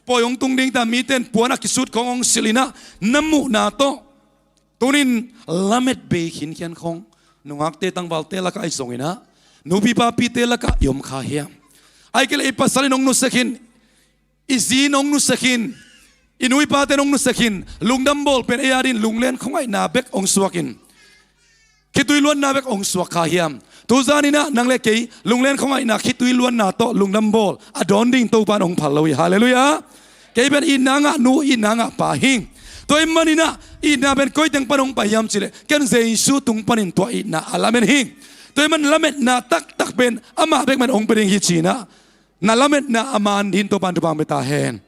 poyong tung ding ta miten puana ki sut kong ong silina namu na to tunin lamet be hin khian khong nungak te tang bal te la ka ai songina nu pi pa pi te la ka yom kha hiam ai ke le pasal nong nu sekhin izi nong nu sekhin inui pa te nong nu sekhin lungdam bol pen earin lunglen khongai na bek ong suakin khitui luan na bek ong suak kha hiam tu zanina nang le ke lunglen khongai na khitui luan na to lungdam bol adon ding to pan ong phaloi hallelujah ke ben inanga nu inanga pa hing toy manina ina ben koi teng panong pa yam chile ken Jesu tung panin to ina alamen hing toy man lamet na tak ben ama bek man ong pering hi china na lamet na aman din to pan to bang beta hen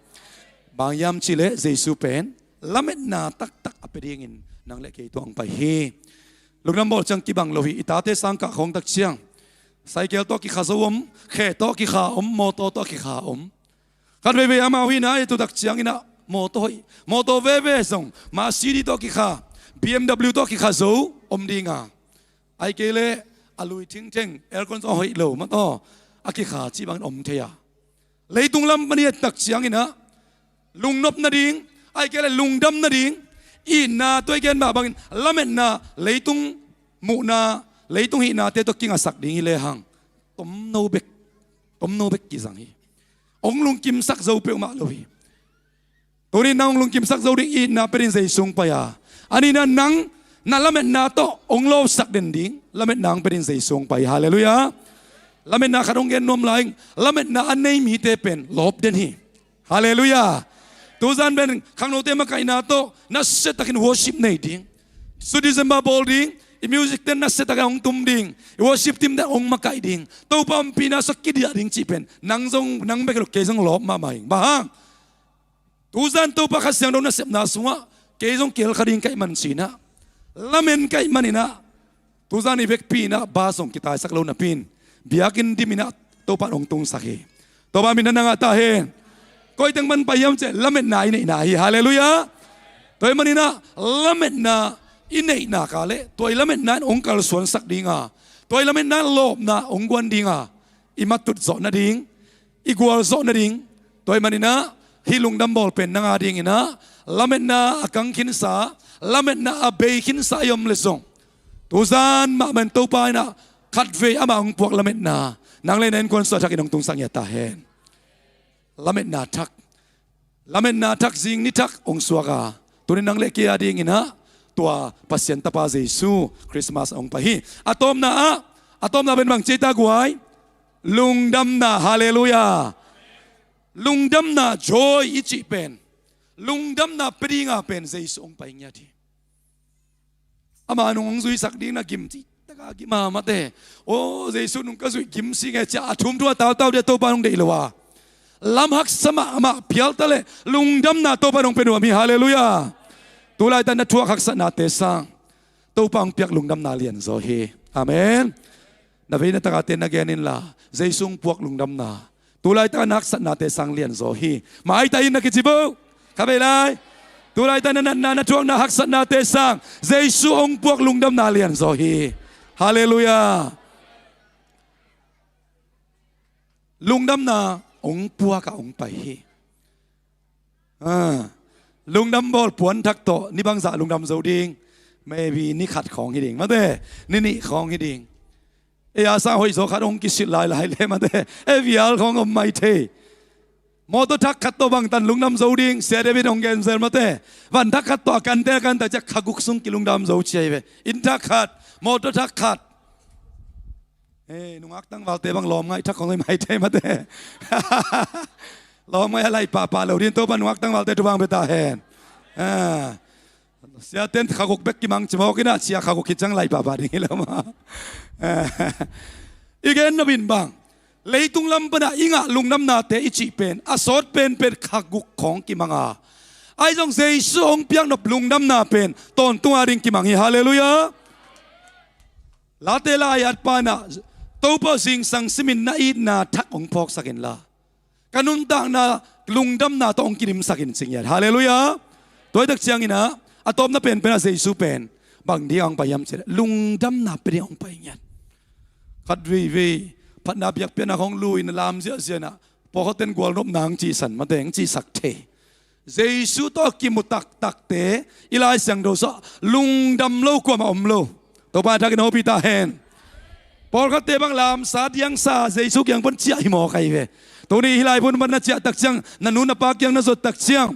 bang yam chile Jesu pen lamet na tak apedingin nang le ke to ang pa hi lungnam bol chang ki bang lohi itate sangka khong tak chiang cycle to ki khazom khe to ki kha moto to ki kha kan ve ama wi na to tak chiang ina moto ve song ma cd to ki kha BMW to ki kha zo dinga ai ke le alui ting aircon so hoi lo ma to aki kha chi bang theya leitung lam mani tak chiang ina lungnop na ding ai ke le lungdam na ding ina toy gen ba bang lamet na leitung mu na leitung hi na te to kinga sak ding le hang tom no bek ki sang hi ong lung kim sak zo pe ma lo hi tori nang lung kim sak zo ding ina perin sei sung pa ya ani na nang na lamet na to ong lo sak den ding lamet nang perin sei sung pa hallelujah lamet na kharong gen nom laing lamet na anei mi te pen lop den hi hallelujah tuzan ben khang no te ma kai na to na set takin worship nei ding su December bol ding i music ten na set takin ong tum ding i worship team da ong makai ding to pam pina sa kidia ding chi pen nang be ke jong lop ma mai ba tuzan to pa khasyang do na sep na sunga ke jong kel khading kai man sina lamen kai manina tuzan i bek pina ba song kita sak lo na pin biakin dimina to pa ong tung sakhi to ba min na nga ta hen koi teng man payam che lamet na ine na hi hallelujah toy manina lamet na ine na kale toy lamet na ong kal suan sak dinga toy lamet na lob na ong gwan dinga imatut zo na ding igwal zo na ding toy manina hilung dam bol pen na ding ina lamet na akang kin sa lamet na abe kin sa yom lesong tuzan ma men to pa na khat ve ama ong puak lamet na nang le nen kon sa thak inong tung sang ya ta hen lamet na thak zing ni thak ong suaka tunin nang le kia ding ina tua pasien tapa Jesu Christmas ong pahi atom na ben bang cheta guai lungdam na hallelujah lungdam na joy ichi pen lungdam na pringa pen Jesu ong pai nya thi ama nong zui sak ding na kim chi taka gi ma mate o Jesu nung ka zui kim si nge cha thum tua taw de to pa nong de lowa lam hak sama ama pial tale lungdam na to pa nong penu mi hallelujah tulai tan na thuak hak sa na te sang to pang piak lungdam na lian zo hi amen na ve na taka ten again la Jesu puak lungdam na tulai tan hak sa na te sang lian zo hi mai ta in na kichibo kabelai tulai tan na thuak na hak sa na te sang Jesu ong puak lungdam na lian zo hi hallelujah lungdam na ong puak ka ong pai hi ลุงดำบอลปวนทักโตนี่บางสะลุงดำโซดิงไม่บีนี่ขัดของฮิดิงมาเต้นี่ของฮิดิงเอียสาหอยโซขัดองกิสิลายเลยมาเต้วิอาลของอมไม่เทมอตทักขัดตัวบางตันลุงดำโซดิงเสียเดบิดองเกนเซลมาเต้วันทักขัดตัวกันแต่จะขักุกซุงกิลุงดำโซเชียเวอินทักขัดมอตทักขัดนุ่งอักตั้งวาลเตบังลอมไงทักของไม่เทมาเต้ลองไม่อะไรป่าเราเรียนตัวบันวักตั้งวัลเตตุบังเบตาเฮนเสียเต้นข้ากุกเบกกิมังจิมอกินะเสียข้ากุกคิดจังไรป่าดิ้งแล้วมาอีกเอ็นนบินบังเลยตุงลำปนะอิงะลุงน้ำนาเตอิจิเป็นอสอดเป็นข้ากุกของกิมังอาไอ้จงเซยสองเปียงนบลุงน้ำนาเป็นตอนตัวดิ่งกิมังฮิฮาเลลูยาลาเตลายัดปานะตัวพอสิงสังสมินนาอีนาทักองพอกสักินลากันุนต่างนาลุงดำนาต้องกินสักินสิ่งอย่างฮาเลลูยาตัวตักเชียงอินะอะตอมน่าเป็นอาศัยสูเป็นบางทีอังไปยำเสร็จลุงดำนาเป็นอังไปเงี้ยขัดวีพันนาเบียกเป็นของลุยนลามเสียนะพอเขาเต้นกวลรบนางจีสันมาแต่งจีสักเทเจสุต้องกิมุตักเตอีลายเสียงโดสลุงดำโลกว่ามาอมโลตัวบ้านทักกินเอาพิตาเฮนพอเขาเตะบางลามสาดยังซาเจสุยังพ้นเจียหิมอใครเวตัวนี้ฮิลายพ้นมันน่าจะตักเชียงนันนูนับปากยังน่าสดตักเชียง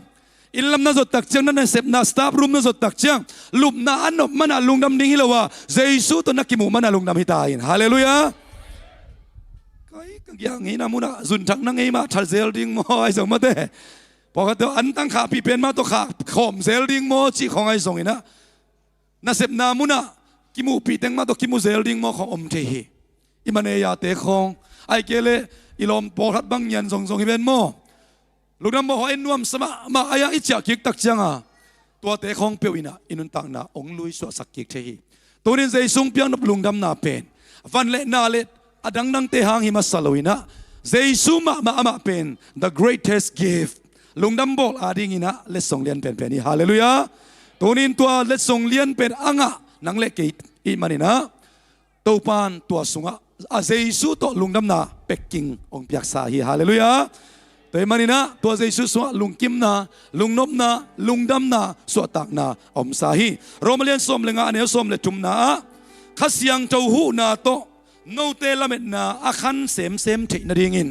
อินลำน่าสดตักเชียงนั่นเสพน่าสตาฟรูมน่าสดตักเชียงลุบน่าอันนบมันน่ะลุงดำดิ้งฮิลาวะเจสุตัวนักกิมุมันน่ะลุงดำฮิตาอินฮาเลลูยาใครก็อย่างนี้นะมุนะสุนทักนั่งไงมาทัลเซลดิ้งมอไอ้สงมาเต้พอเขาตัวอันตั้งขาปีเป็นมาตัวขาข่มเซลดิ้งมอจีของไอ้สงอินะน่าเสพนามุนะกิมุปีเต็งมาตัวกิมุเซลดิ้งมอของอมเทฮีอิมันเอยาเตะของไอเกเลอีลอมปอรัดบางยันส่งฮิเป็นโมลูกน้ำบ่อเอ็นนวมสมาอายาอิจฉาคิกตักจังอ่ะตัวเตะของเปียวอินะอินุนตังนะองลุยสวสักกิกเทฮีตัวนี้ใจสุ่งเปียงนับลุงดำนาเป็นฟันเละนาเละอดังนังเตหางหิมาสลวินะใจสุ่มมาเป็น the greatest gift ลุงดำบอกอาดิงินะเล็ดส่งเลียนเป็นนี่ฮาเลลูยาตัวนี้ตัวเล็ดส่งเลียนเป็นอ่างะนังเล็กกิอีมันนี่นะตัวปานตัวสุงะอาเจสุตัวลุงดำนาเป็กกิ้งองพิยักษาฮีฮาเลลูยาตัวมันนี่นะตัวเจสุสวะลุงกิมนาลุงนบนาลุงดำนาสวตักนาอมสาฮีโรมาเลียนสมเลงอันเอสมเลจุมนาขัสยังเจ้าหูนาโตโนเตละเม็ดนาอาคันเสมเทนดิ่งิน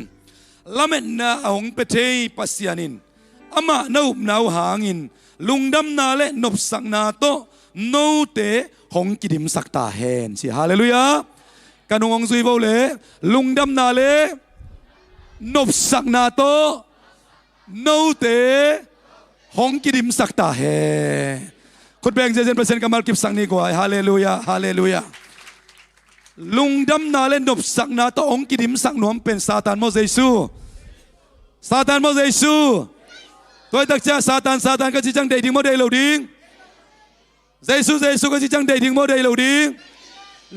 ละเม็ดนาองเปเทปัสยานินอามาเนาบนาวหางินลุงดำนาเลนบสักนาโตโนเตหงกิดิมสักตาเฮนสิฮาเลลูยากันองซุยบ่เลลุงดำนาเลนบสักนาโตโนเตหงกิดิมสักตาเฮคนแบ่งเจนเปอร์เซ็นต์กำลังกิบสักนี้กว่าฮาเลลูยาฮาเลลูยาลุงดำนาเลนบสักนาโตหงกิดิมสักหนวมเป็นซาตานโมเสซูซาตานโมเสซูตัวตักจ้าซาตานก็จิจังเดดิ้งโมเดลเราดิ้งเยซูก็จิจังเดดิ้งโมเดลเราดิ้ง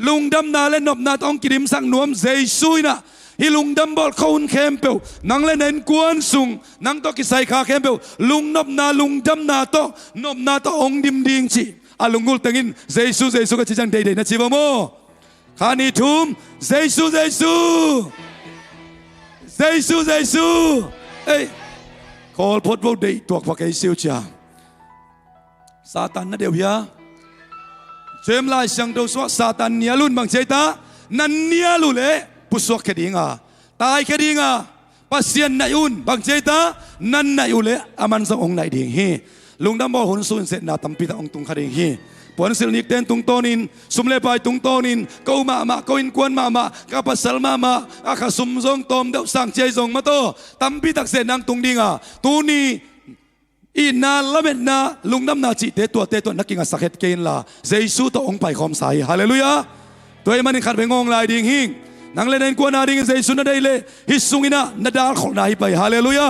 ลุงดำนาเล่นนบนาต้องกิมสังนวมเจสุยนะฮิลุงดำบอลเขาอุนเข้มเปวนังเล่นเอ็นกวนสุงนังต้องกิใส่ขาเข้มเปวลุงนบนาลุงดำนาโตนบนาโตองดิมดิ่งจีอาลุงกุลตังอินเจสุก็จิจังเดย์นะจีบโมขานีทุมเจสุเอ้ยขอพดว่าเดย์ตัวพวกไอ้ซิวจ้าซาตานนั่นเดียวยาเจมลายเสียงดูสวะซาตานเนียลุนบางเจตานันเนียลุเล่ปุสวกแค่ดิ่งอ่ะตายแค่ดิ่งอ่ะปัสเซียนนายอุนบางเจตานันนายอุเล่อามันสังองนายดิ่งฮีลุงดำบอกหุ่นสุนเสร็จนาตัมปิตาองตุงคดิ่งฮีปวนสิลนิกเต้นตุงโตนินสุมเลปายตุงโตนินกูมากูอินกวนมากับปัสสลมาอาคาสุมซงตอมเดาสังเจซงมาโตตัมปิตักเสนางตุงดิ่งอ่ะตูนีอีนาละเม็ดนาลุงน้ำนาจิเตตัวนักกิงสักเหตุเกณฑ์ละเจสุตัวองค์ไปคอมสายฮาเลลูยาตัวเองมันขัดไปงงลายดิ่งหิงนังเล่นกวนนาดิ่งเจสุนั่นได้เลยฮิสุงินะนาดาลของนายไปฮาเลลูยา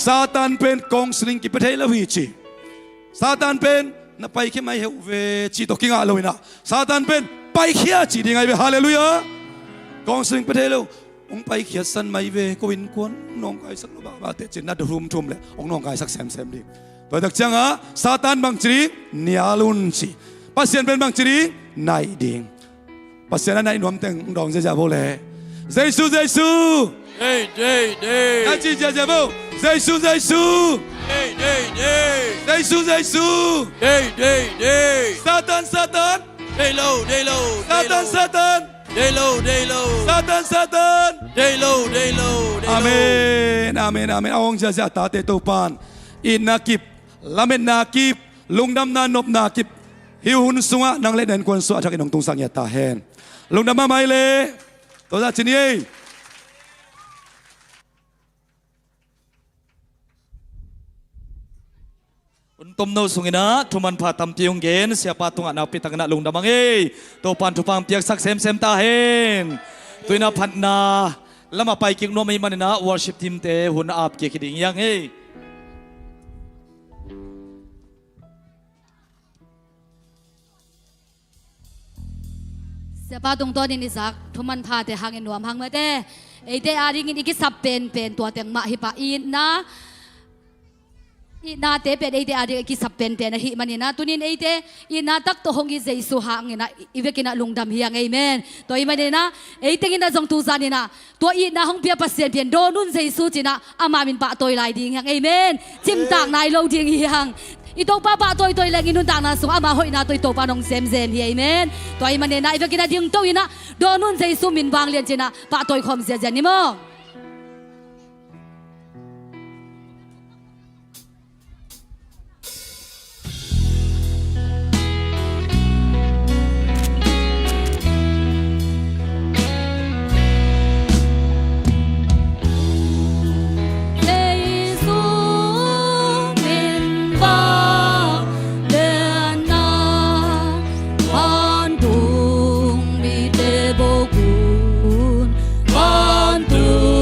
ซาตานเป็นกองสลิงกิปเทลวิจิซาตานเป็นนับไปแค่ไม่เหวจิตกิงอาลุยนะซาตานเป็นไปเขียจิดิ่งไงไปฮาเลลูยากองสลิงประเทศเราองไปเขียสันไม่เวก็วินกวนน้องกายสักลูกบาเตจินนัดรุมทุ่มเลยองน้องกายสักแซมดิตัวตักจังอ่ะซาตานบางจริงเนียลุนสิปัสเซียนเป็นบางจริงนายดิ่งปัสเซียนนั้นนายนวมเต็งดองเจ้าโบเลเจสุเฮ้ยอาจีเจ้าโบเจสุ Hey, hey, hey. Giêsu Giêsu. Hey, hey, hey. Satan Satan. Day low, day low. Satan Satan. Day low, day low. Satan Satan. Day low, day low. Amen, amen, amen. Awang jaja tate topan. Inakip, lamen nakip, lungdam na nop nakip. Hiuhun sunga nang le dan kuan su ajak inong tungsang ya tahen. Lungdam ma mai le. Toza chini. Untom no sungina tuman patam tiung gen siapa tunga na pitang na lung damang topan tupang piak sak sem sem tahen tuina patna lama pai king no mai manina worship team te hun ap ke kiding yang Siapa tung to ni sak thuman pha te hangin nuam hang mate ite aring in ikisap pen tua teng ma hipa in na ina te pe ite ari ki sapen pe na hi manina tunin ite ina tak to hongi Jesu hangina ivekina lungdam hiang amen to i manina ite ngina jong tu zanina to ina hong pia pasien pian do nun Jesu china ama min pa toy lai ding hang amen chim tak nai lo ding hiang ito pa toy lang inun tak na sung ama hoi na toy to pa nong sem hi amen to i manina ivekina ding to ina do nun Jesu min bang lian china pa toy khom sia jan ni mo Con tu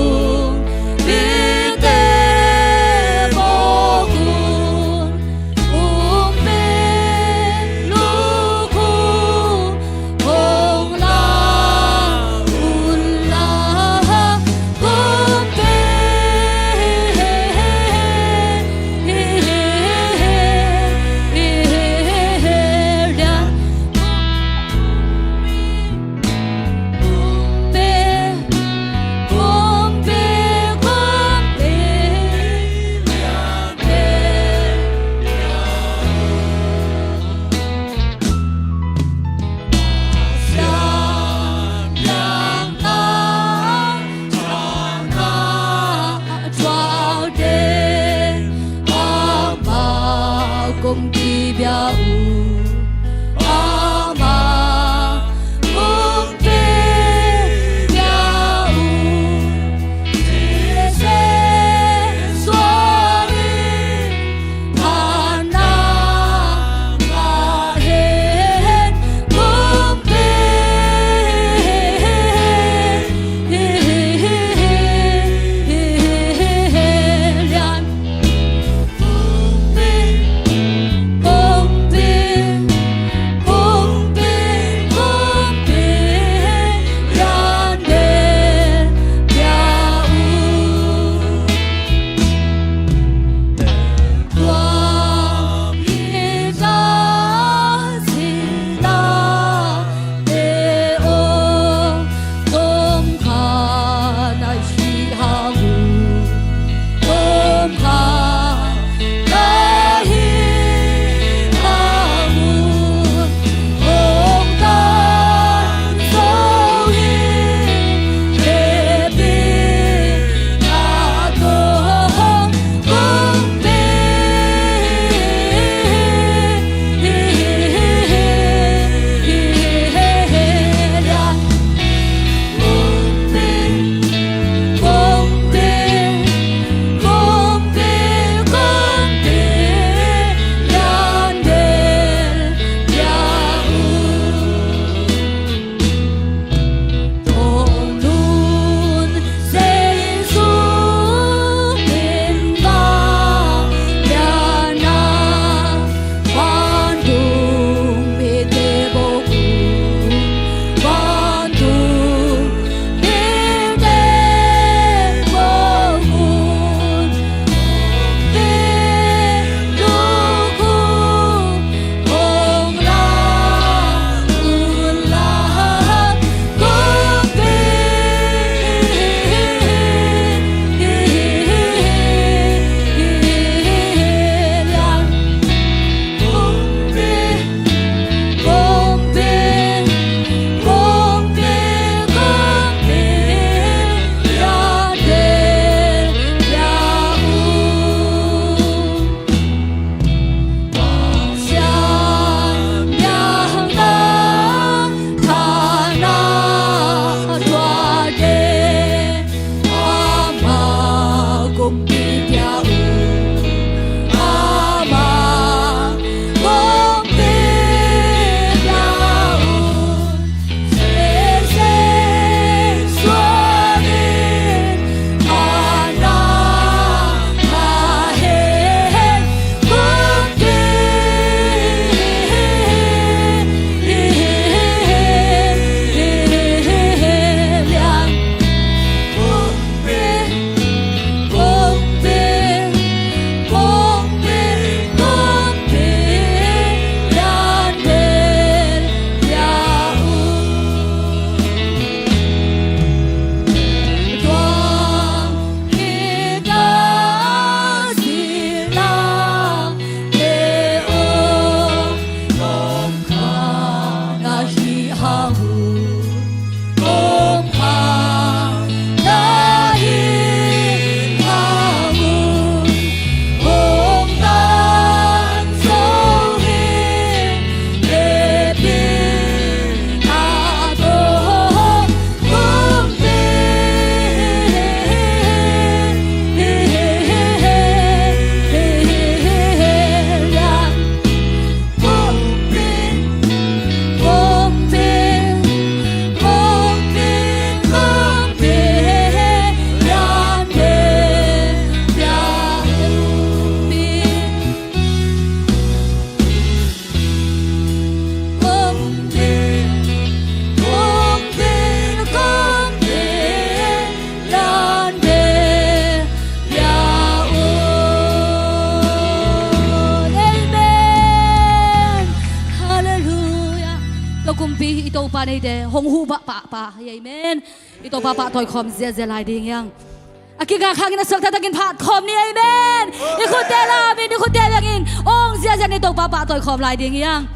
kumpi ito pa ni de hong hu ba pa amen ito pa toy khom zia zia lai ding yang akiga khang na sak tatagin phat khom ni amen ikut la bin ikut yang ong zia zia ni to pa toy khom lai ding yang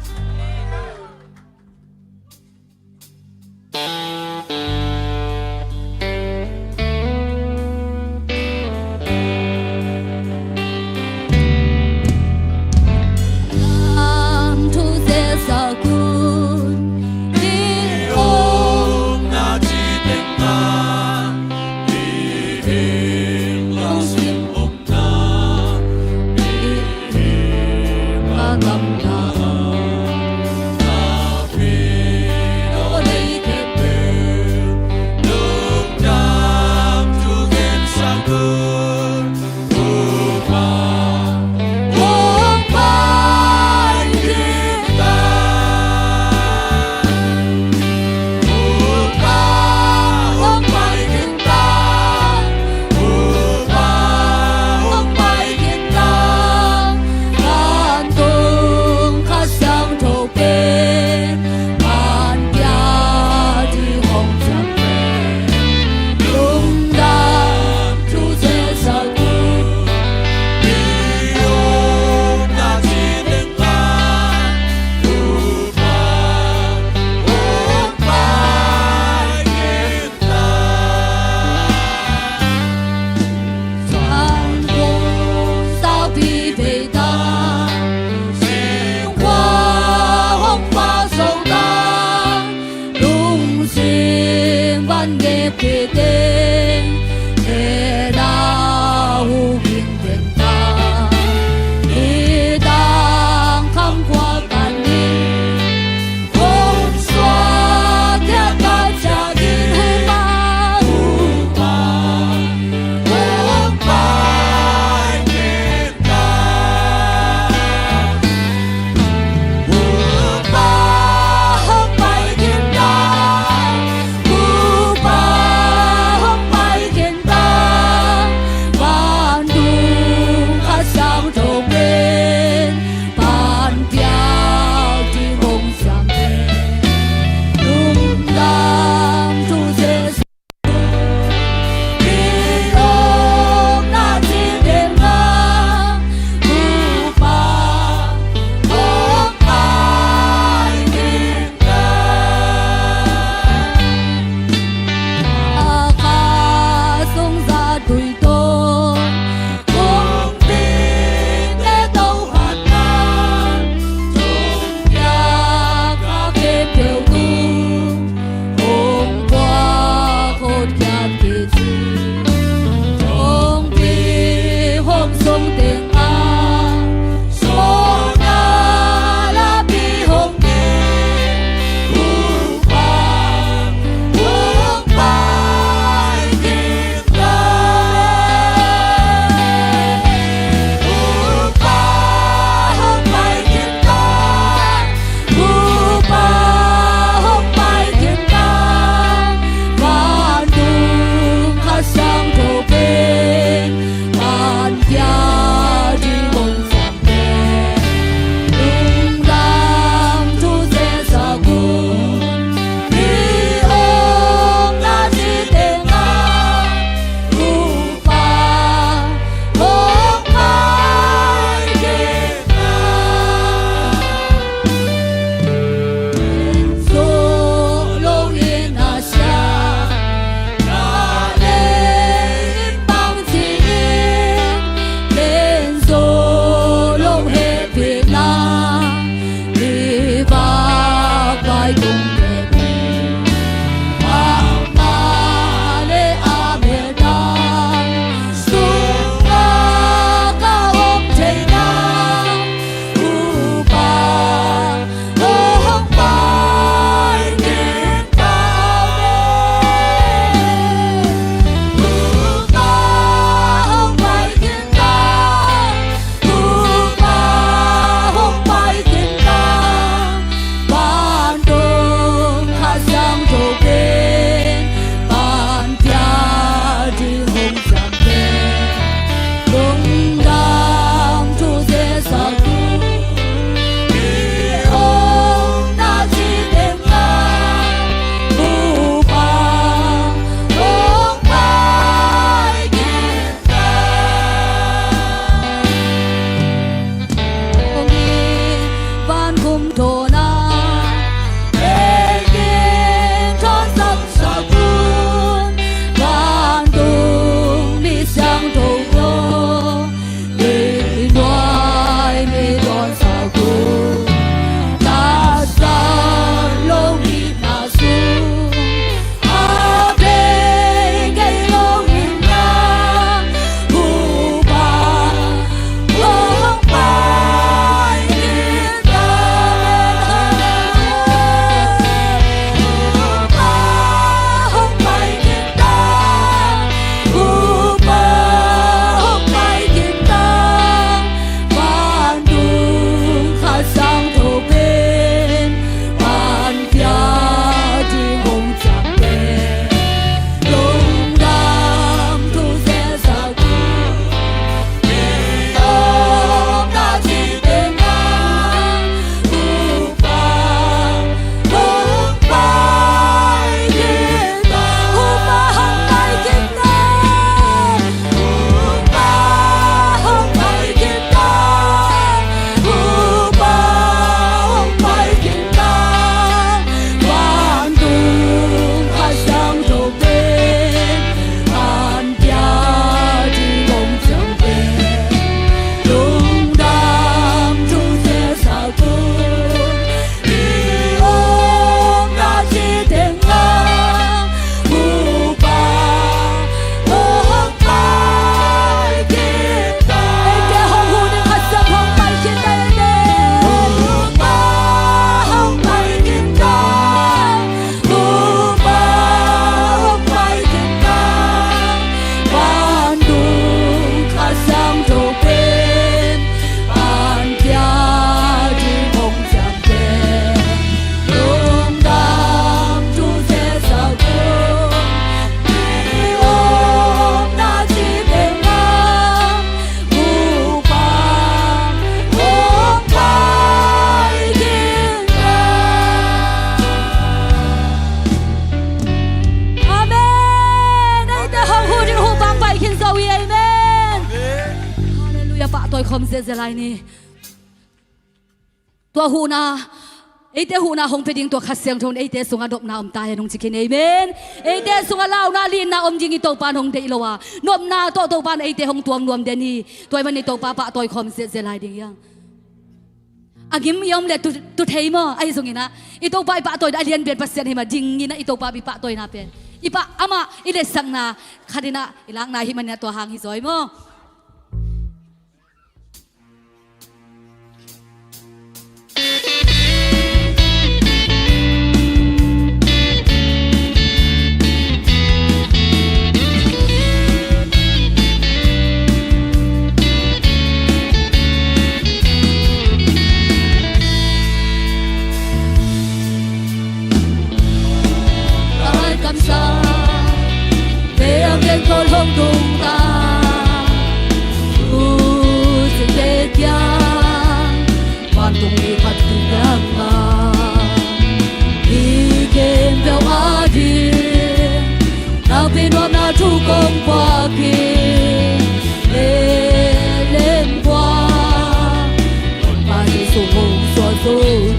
tôi không dễ dễ lại nè tua hu na ấy thế hu na hong phải điên tua khát xiang thôn ấy thế sung adop na om tai nong chicken amen ấy thế sung lao na lin na om jing i to pan hong te lo wa nom na to pan ấy thế hong tuam nuam de ni tôiมันนี่to pa tôi không dễ dễ lại ding yang agim yom le tu thei mo ai sung ina i to pa tôi đã liên biệt pasien hima ding ni na i to pa bi pa tôi na pen ipa ama ile sang na khadina ilang na himan na to hang hi zoi mo con không cùng ta sẽ thế kia hoàn tung đi phát từ các mà đi kèm theo á đi nào bên hôm nào chú công qua kia lên qua còn ba đi xuống hồng xóa rồi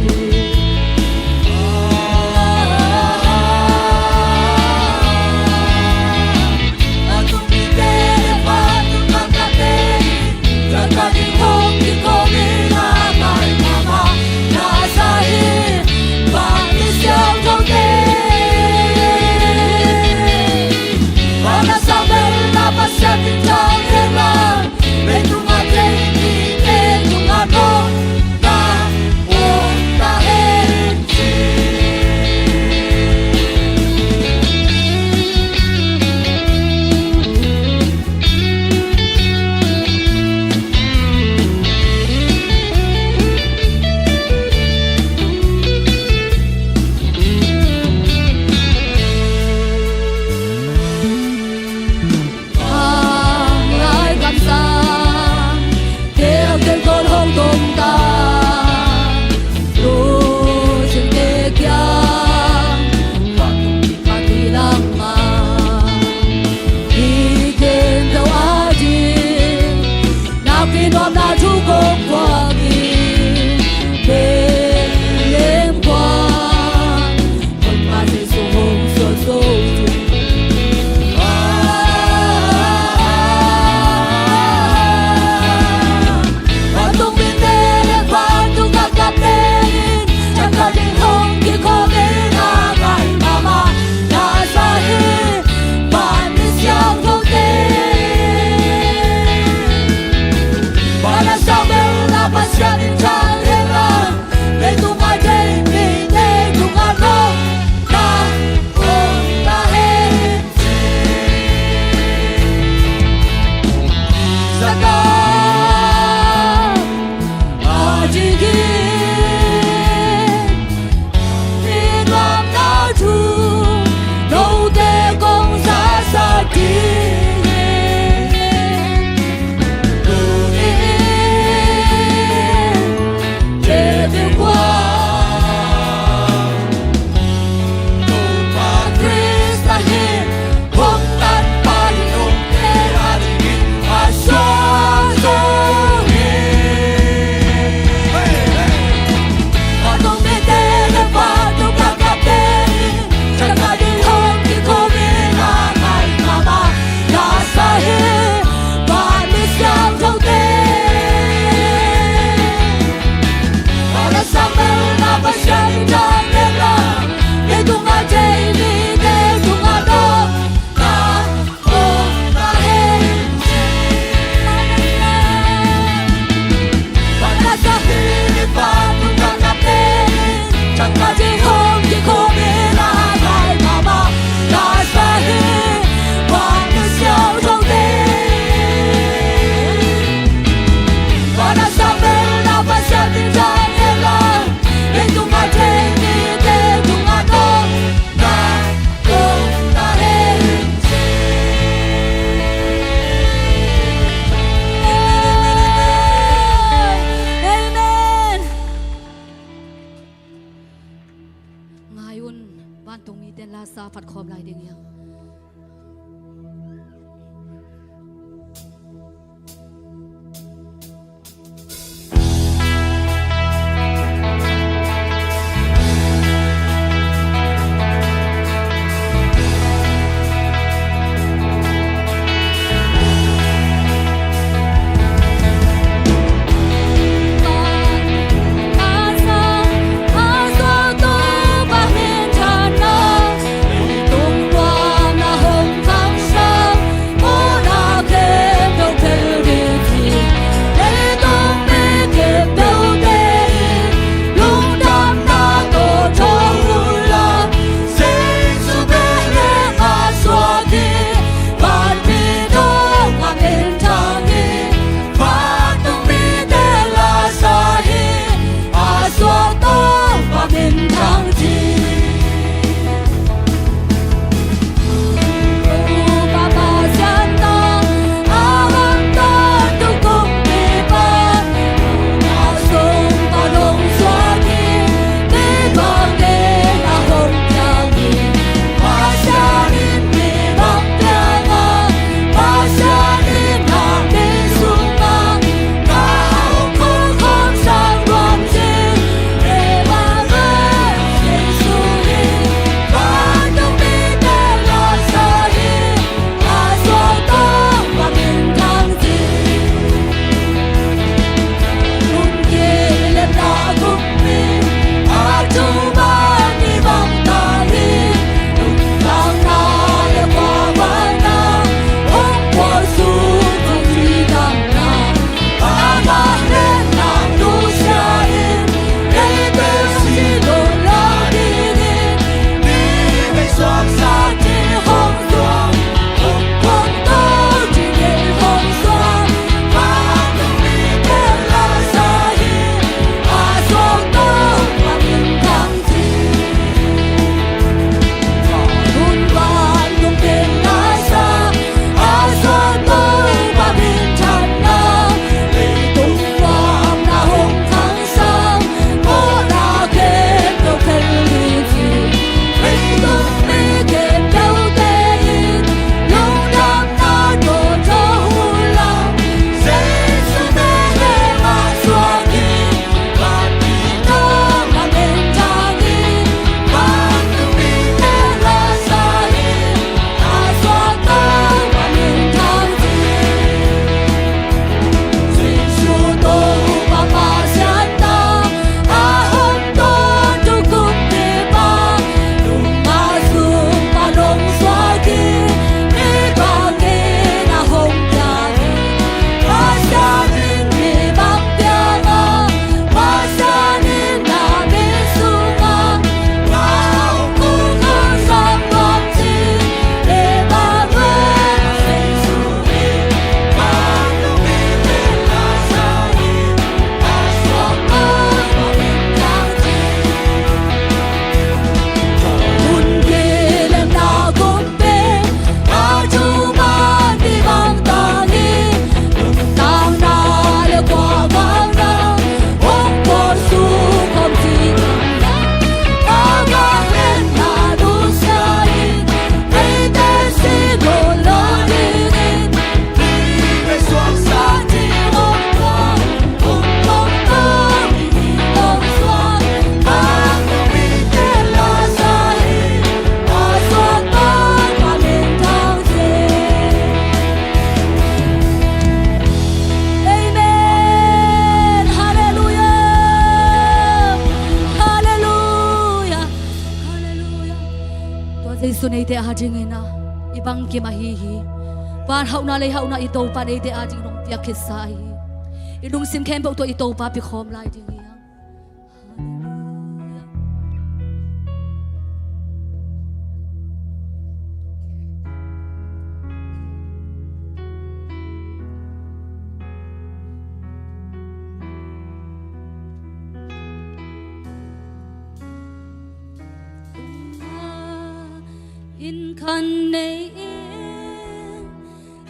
tu nei te a jingina ibang ki mahihi pan hauna le hauna ito pa nei te a jing rong pia ke sai ilung sim khem bo to ito pa pi khom lai ding ya in khan nei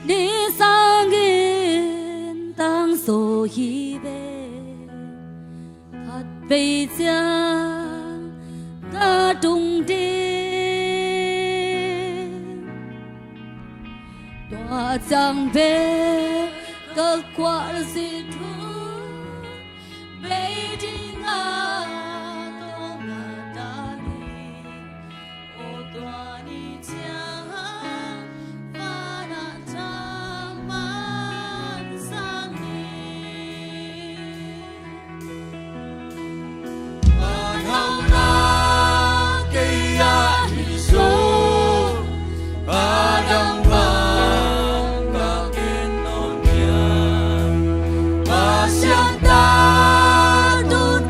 ni sang in tang so hi be hat bei jiang ga dung de đoa giang be ga qua si thu bei ding a to na da ni o đoa ni jiang fa na cha man sang ni Ban hậu na cây ya hi số ba đăng vàng cả kiến non nhà ba xiang ta đun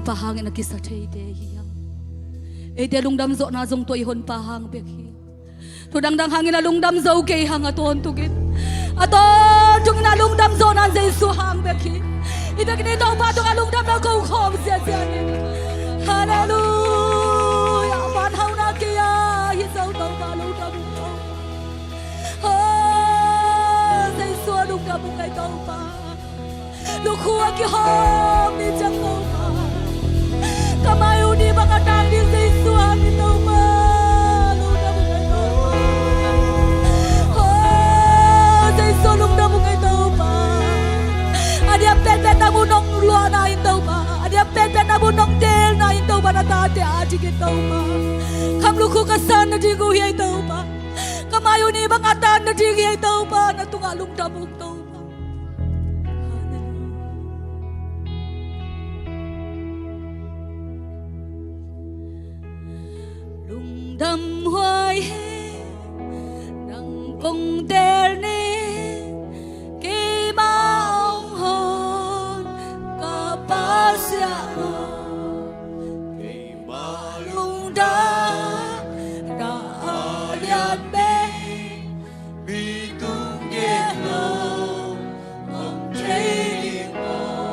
pahang na kisa thei te hiang e te lungdam zo na jong toi hon pahang bek hi tu dang dang hangin na lungdam zo ke hang aton tugin aton tung na lungdam zo na jesu hang bek hi ita kini to pa tu lungdam na ko khom sia sia ni hallelujah ban hau na kia hi zo to pa lungdam jesu lungdam ngai to pa lu khua ki hom ni chang to pa kamayu ni baka tang di jesu ani to pa lungdam ngai to pa jesu lungdam ngai to pa adia pet pet na bunong lua na in to pa adia pet pet na bunong tel na in to pa na ta te a ji ki to pa kham lu khu ka san na di gu hi to pa kamayu ni baka tan na di hi to pa na tunga lungdam to pa đầm hoài đằng công ter ni ki ma ông hồn cả ba sia ki ma lung da lian be bi tung ye lo ông thấy mo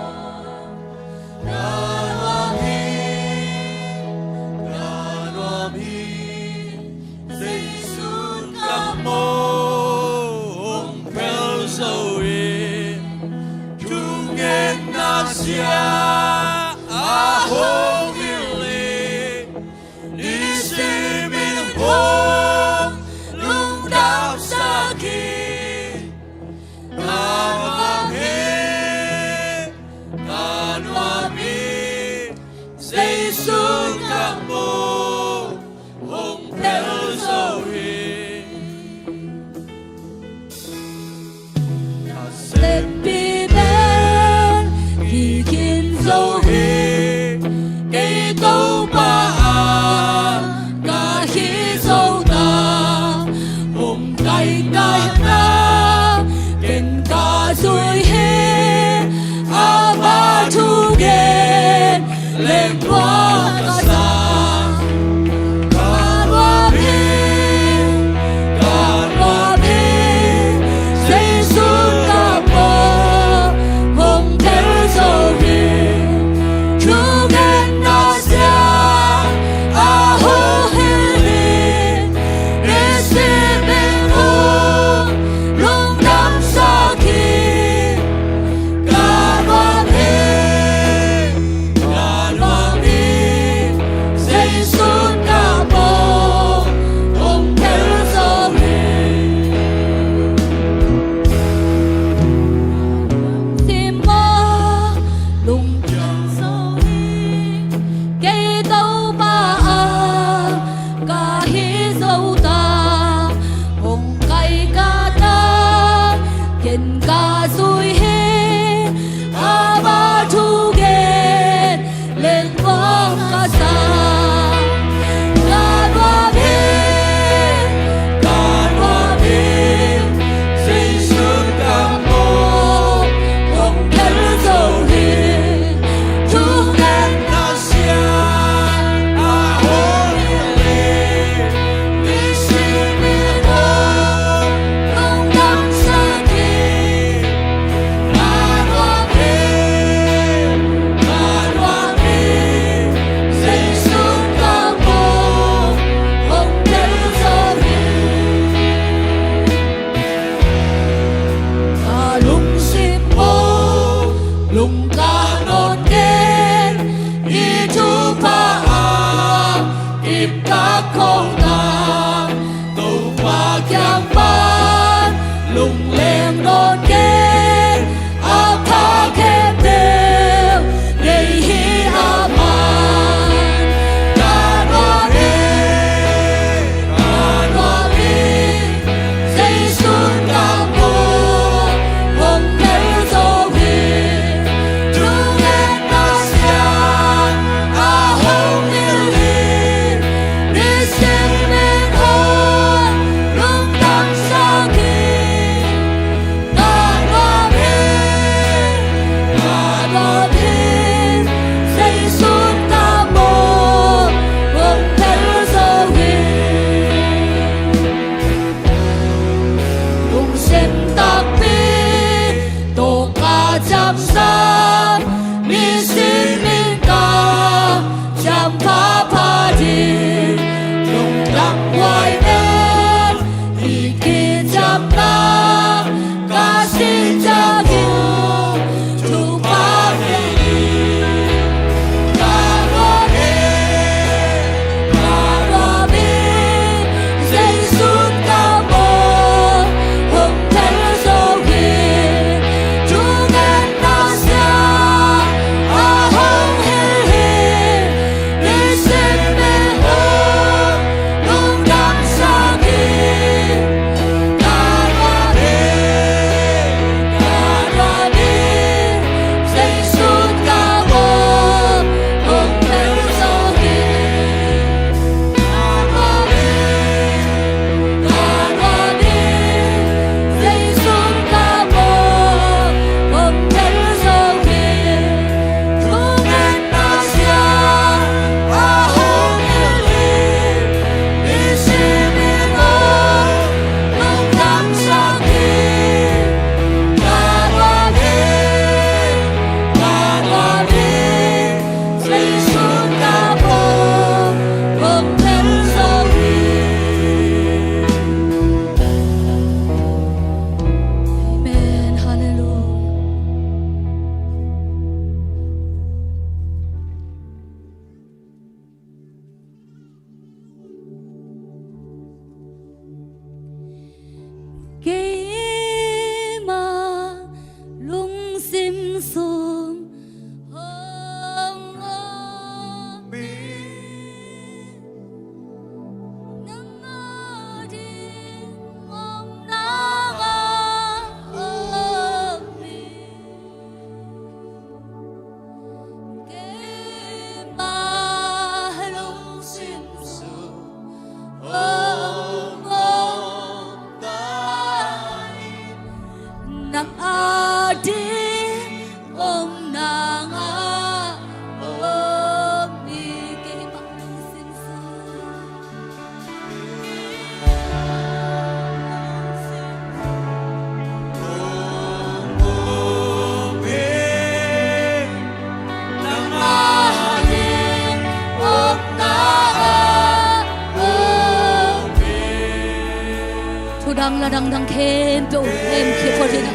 rang la dang dang khem pe em khi pho thina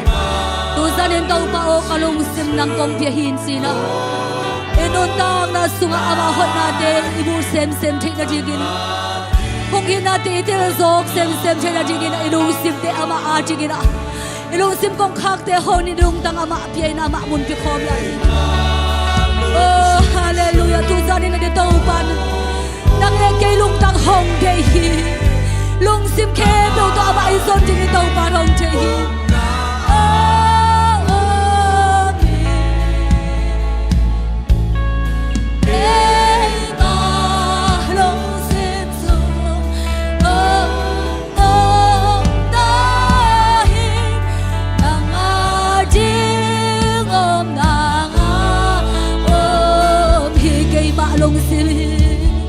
tu zanin to pa o kalung sim nang kong pia hin sina enon tang na sunga ama hot na te ibu sem sem thina digin kong hin na te tel zok sem sem thina digin ilung sim te ama a digin ilung sim kong khak te honi dung tang ama pia na ma mun pi khom la oh hallelujah tu zanin na to pan nang e ke lung tang hong te hi lung sim ke do to aba izon ding to pa hong te hi lung sim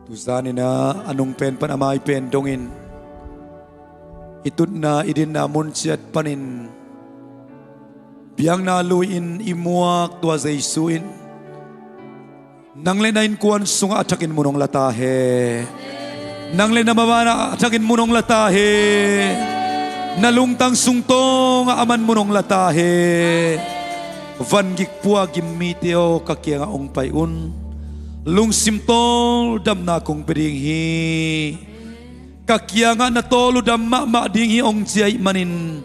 Tuzani na anong pen panamay pen dongin. Itut na idin na munsiat panin. Biang na luin imuak tua Jesuin. Nang lenain kuan sunga atakin munong latahe. Nang lena mabana atakin munong latahe. Nalungtang sungtong aman munong latahe. Van gikpua gimiteo kakia nga ong payun. Lung simtol dam na kong pedinghi. Kakia nga natolo dam ma dinghi ong jay manin.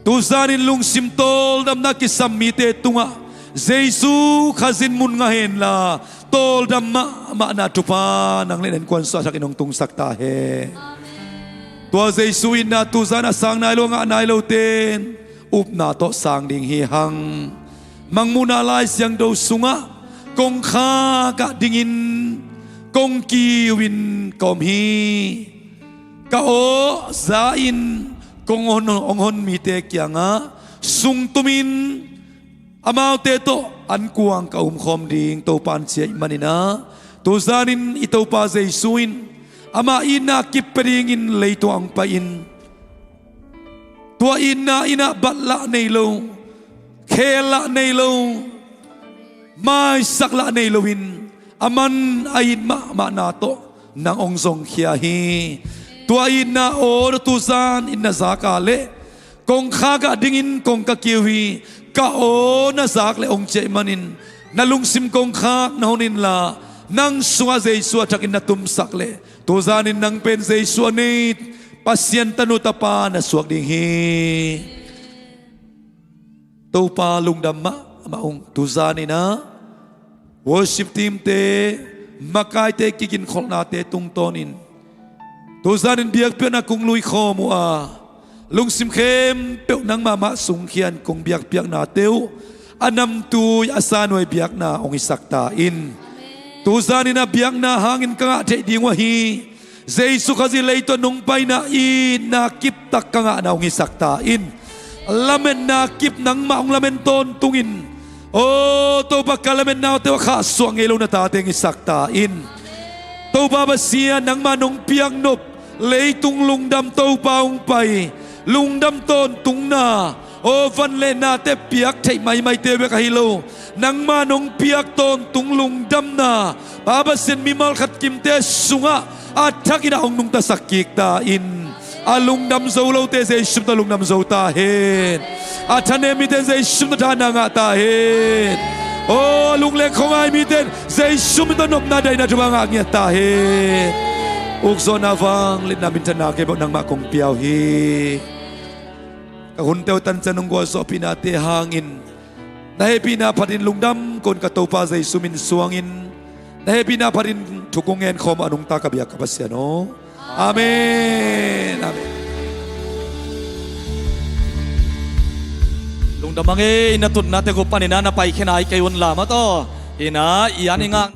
Tuzanin lung simtol dam na kisamite tunga. Jesu kazin mun ngahen la. Tol dam ma na tupa. Nang lenen kwan sa inong tung saktahe. Tua Jesuin na tuzan asang nailo nga nailo ten. Up na to sang dinghi hang. Mangmunalay siyang daw sunga. Kong kha ka dingin kong kiwin komhi kao zain kong onghon mite kya nga sungtumin amaw teto ankuang kaumkhom ding to pan siya manina to zanin ito pa Jesuin ama ina kipringin leito ang pain tua ina batla nelo khela nelo may sakla na ilawin aman ayin ma nato ng ongzong kiyahi tuayin na or tuzan in na zakale kong kaga dingin kong kakiwi kao na zakle ong manin nalungsim kong kak nahunin la nang sunga Jesu at akin na tumsakle tuzanin ng pen Jesu anit pasyan tanuta pa na suwag dinghi tupa lungdama maong tuzani na worship team te makai te kikin khol na te tung tonin tuzanin biak pia na kung lui kho mu a lung sim khem pe nang mama sung khian kung biak piak na teu anam tu asanoi biak na ong isakta in tuzani na biak na hangin ka te dingwa hi Jesu kazi leito nung pai na in na kip tak ka na ong isakta in lamen na kip nang maong lamen ton tungin oh, to pagkalamin na ito kaso ang ilaw na tating isaktain. To babasiyan ng manong piyang nop, leitong lungdam to paong pay, lungdam ton tung na, o vanle na te piyak tay may tewe kahilo, nang manong piyak ton tung lungdam na, babasiyan mimal kat kimte sunga, at takinaong nung tasakik tain. Alungdam zaulaw te sa isyum na lungdam zaw tahin. At hanemiten sa isyum na tahan nga tahin. Oh, alungleng ko nga imiten sa isyum na nop na day na dumangag niya tahin. Ukso na vang linamin tanake po ng makong piyawhi. Kahuntew tansa nung gwaso pinati hangin. Nahepi na pa rin lungdam kon katopa sa isumin suwangin. Nahepi na pa rin tukungen kom anong takabiyak kapasya no? Amen. Amen. Lung damangi inatun natin ko paninana pa ikinay kayon lama to. Ina iyan nga